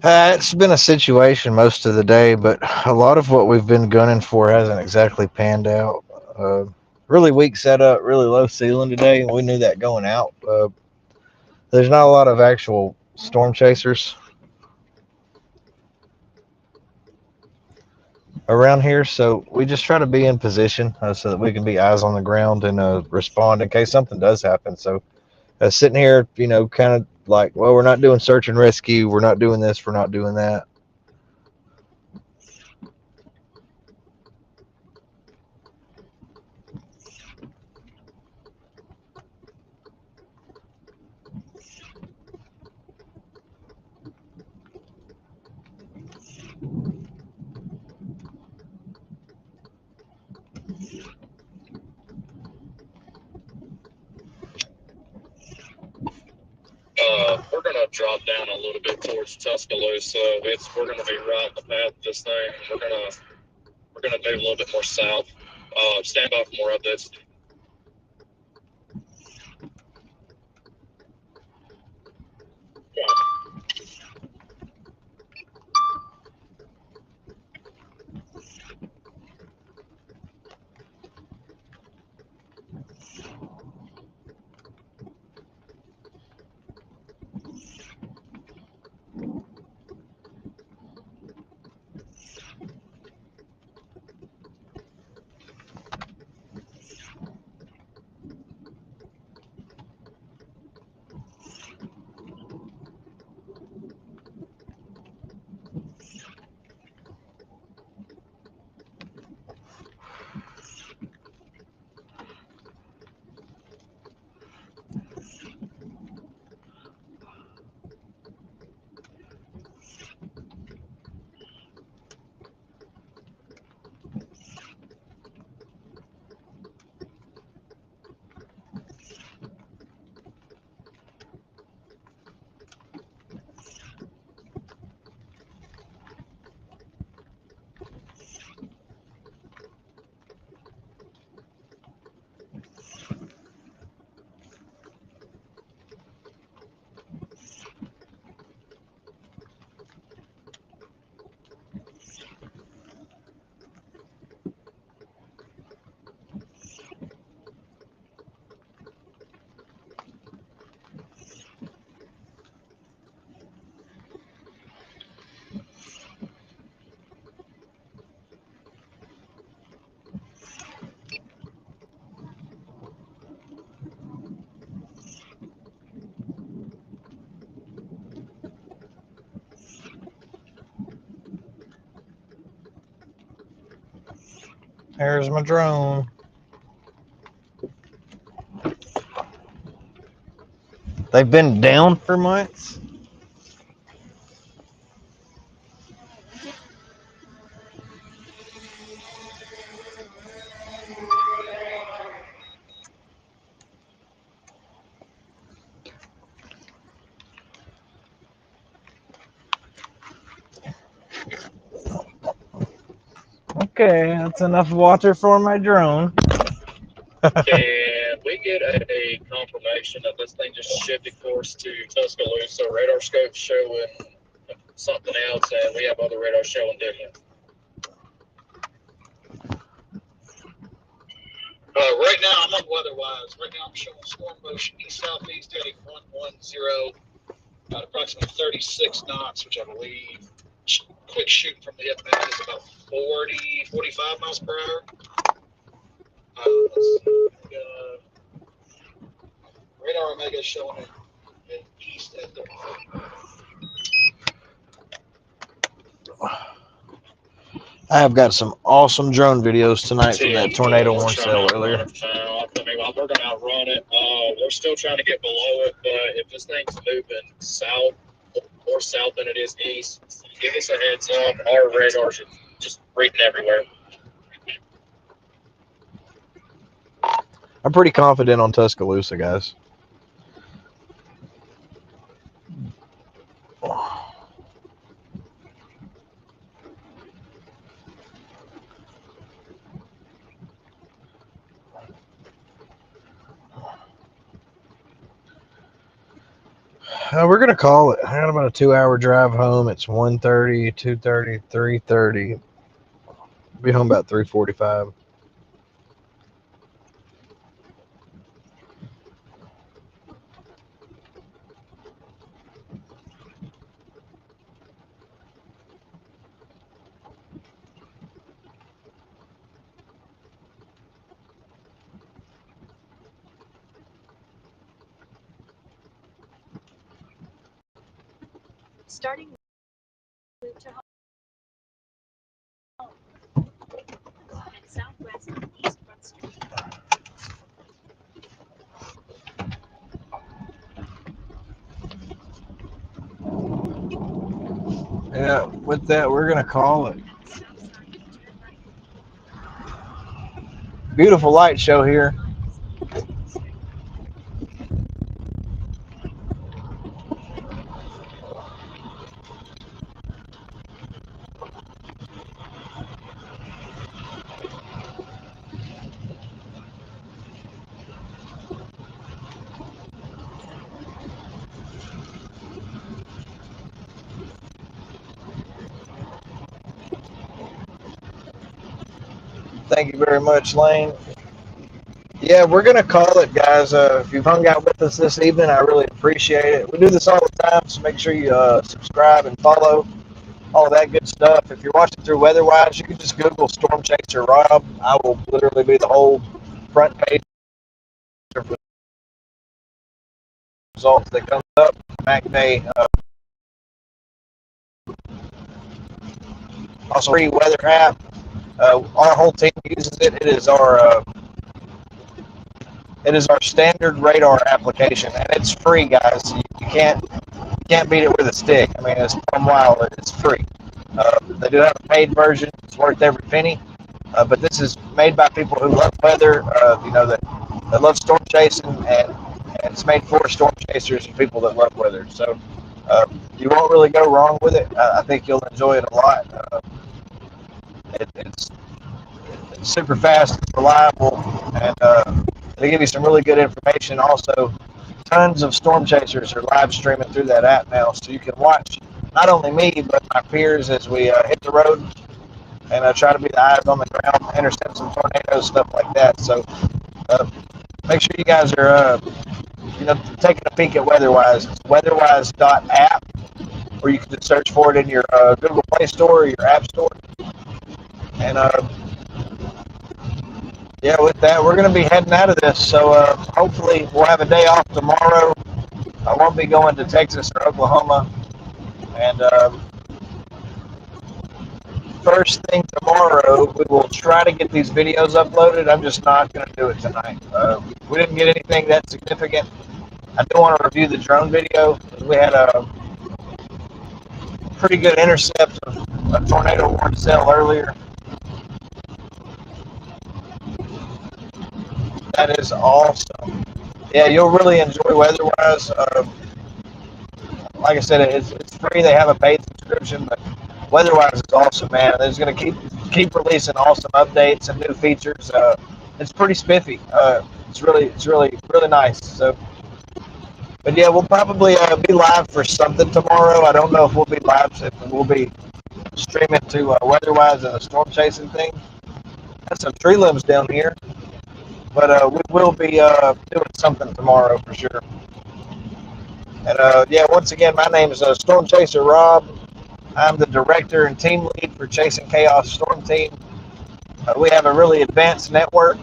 It's been a situation most of the day, but a lot of what we've been gunning for hasn't exactly panned out. Really weak setup, really low ceiling today, and we knew that going out. There's not a lot of actual storm chasers around here, so we just try to be in position so that we can be eyes on the ground and respond in case something does happen. So sitting here, kind of like, well, we're not doing search and rescue, we're not doing this, we're not doing that. We're gonna drop down a little bit towards Tuscaloosa. We're gonna be right in the path of this thing. We're gonna move a little bit more south. Stand by for more updates. There's my drone. They've been down for months. Okay, that's enough water for my drone. Can we get a confirmation that this thing just shifted course to Tuscaloosa? Radar scope showing something else, and we have other radar showing different. Right now, I'm on weatherwise. Right now, I'm showing storm motion east southeast heading 110 at approximately 36 knots, which I believe, quick shooting from the hip map, is about 45 miles per hour. Let's see, radar Omega showing it east at 34. I have got some awesome drone videos tonight from that tornado warning cell earlier. We're gonna outrun it. We're still trying to get below it, but if this thing's moving south, more south than it is east, give us a heads up. Our radars are just reading everywhere. I'm pretty confident on Tuscaloosa, guys. We're gonna call it. I got about a 2-hour drive home. It's 1:30, 2:30, 3:30. Be home about 3:45. Starting route to home. And southwest on East Front Street. Yeah, with that, we're gonna call it. Beautiful light show here. Thank you very much, Lane. Yeah, we're gonna call it, guys. If you've hung out with us this evening, I really appreciate it. We do this all the time, so make sure you subscribe and follow, all of that good stuff. If you're watching through weatherwise, you can just Google StormChaserRob. I will literally be the whole front page of the results that comes up. Mac Day, also free weather app. Our whole team uses it. It is our standard radar application, and it's free, guys. You can't beat it with a stick. I mean, it's from wild. It's free. They do have a paid version. It's worth every penny. But this is made by people who love weather. That love storm chasing, and it's made for storm chasers and people that love weather. So you won't really go wrong with it. I think you'll enjoy it a lot. It's super fast, it's reliable, and they give you some really good information. Also, tons of storm chasers are live streaming through that app now, so you can watch not only me but my peers as we hit the road and try to be the eyes on the ground, intercept some tornadoes, stuff like that. So make sure you guys are taking a peek at weatherwise. It's weatherwise.app, or you can just search for it in your Google Play Store or your App Store. And yeah, with that, we're going to be heading out of this. So hopefully we'll have a day off tomorrow. I won't be going to Texas or Oklahoma. And first thing tomorrow, we will try to get these videos uploaded. I'm just not going to do it tonight. We didn't get anything that significant. I do want to review the drone video. We had a pretty good intercept of a tornado warning cell earlier. That is awesome. Yeah, you'll really enjoy weatherwise. Like I said, it's free. They have a paid subscription, but weatherwise is awesome, man. They're just gonna keep releasing awesome updates and new features. It's pretty spiffy. It's really nice. So, but yeah, we'll probably be live for something tomorrow. I don't know if we'll be live. If we'll be streaming to weatherwise and the storm chasing thing. Got some tree limbs down here, but we will be doing something tomorrow for sure. And yeah, once again, my name is Storm Chaser Rob. I'm the director and team lead for Chasing Chaos Storm Team. We have a really advanced network.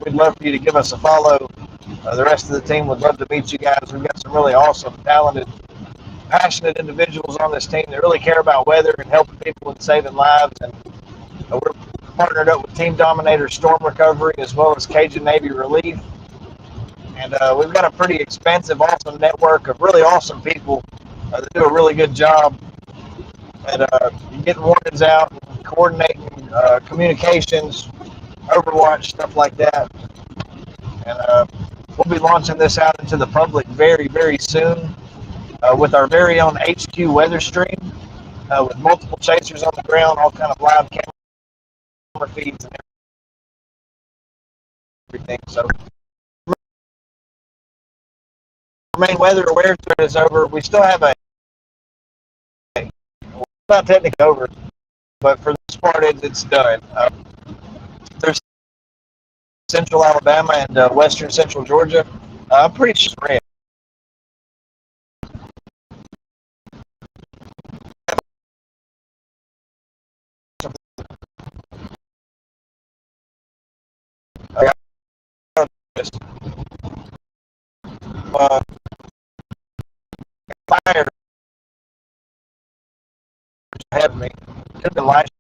We'd love for you to give us a follow. The rest of the team would love to meet you guys. We've got some really awesome, talented, passionate individuals on this team that really care about weather and helping people and saving lives. And we're partnered up with Team Dominator Storm Recovery as well as Cajun Navy Relief. And we've got a pretty expansive, awesome network of really awesome people that do a really good job at getting warnings out, coordinating communications, Overwatch, stuff like that. And we'll be launching this out into the public very, very soon with our very own HQ weather stream with multiple chasers on the ground, all kind of live camera feeds and everything. So main weather aware thread is over. We still have a, not technically over, but for this part, it's done. There's central Alabama and western central Georgia. I'm pretty sure red. Fire ahead of me. Could have been light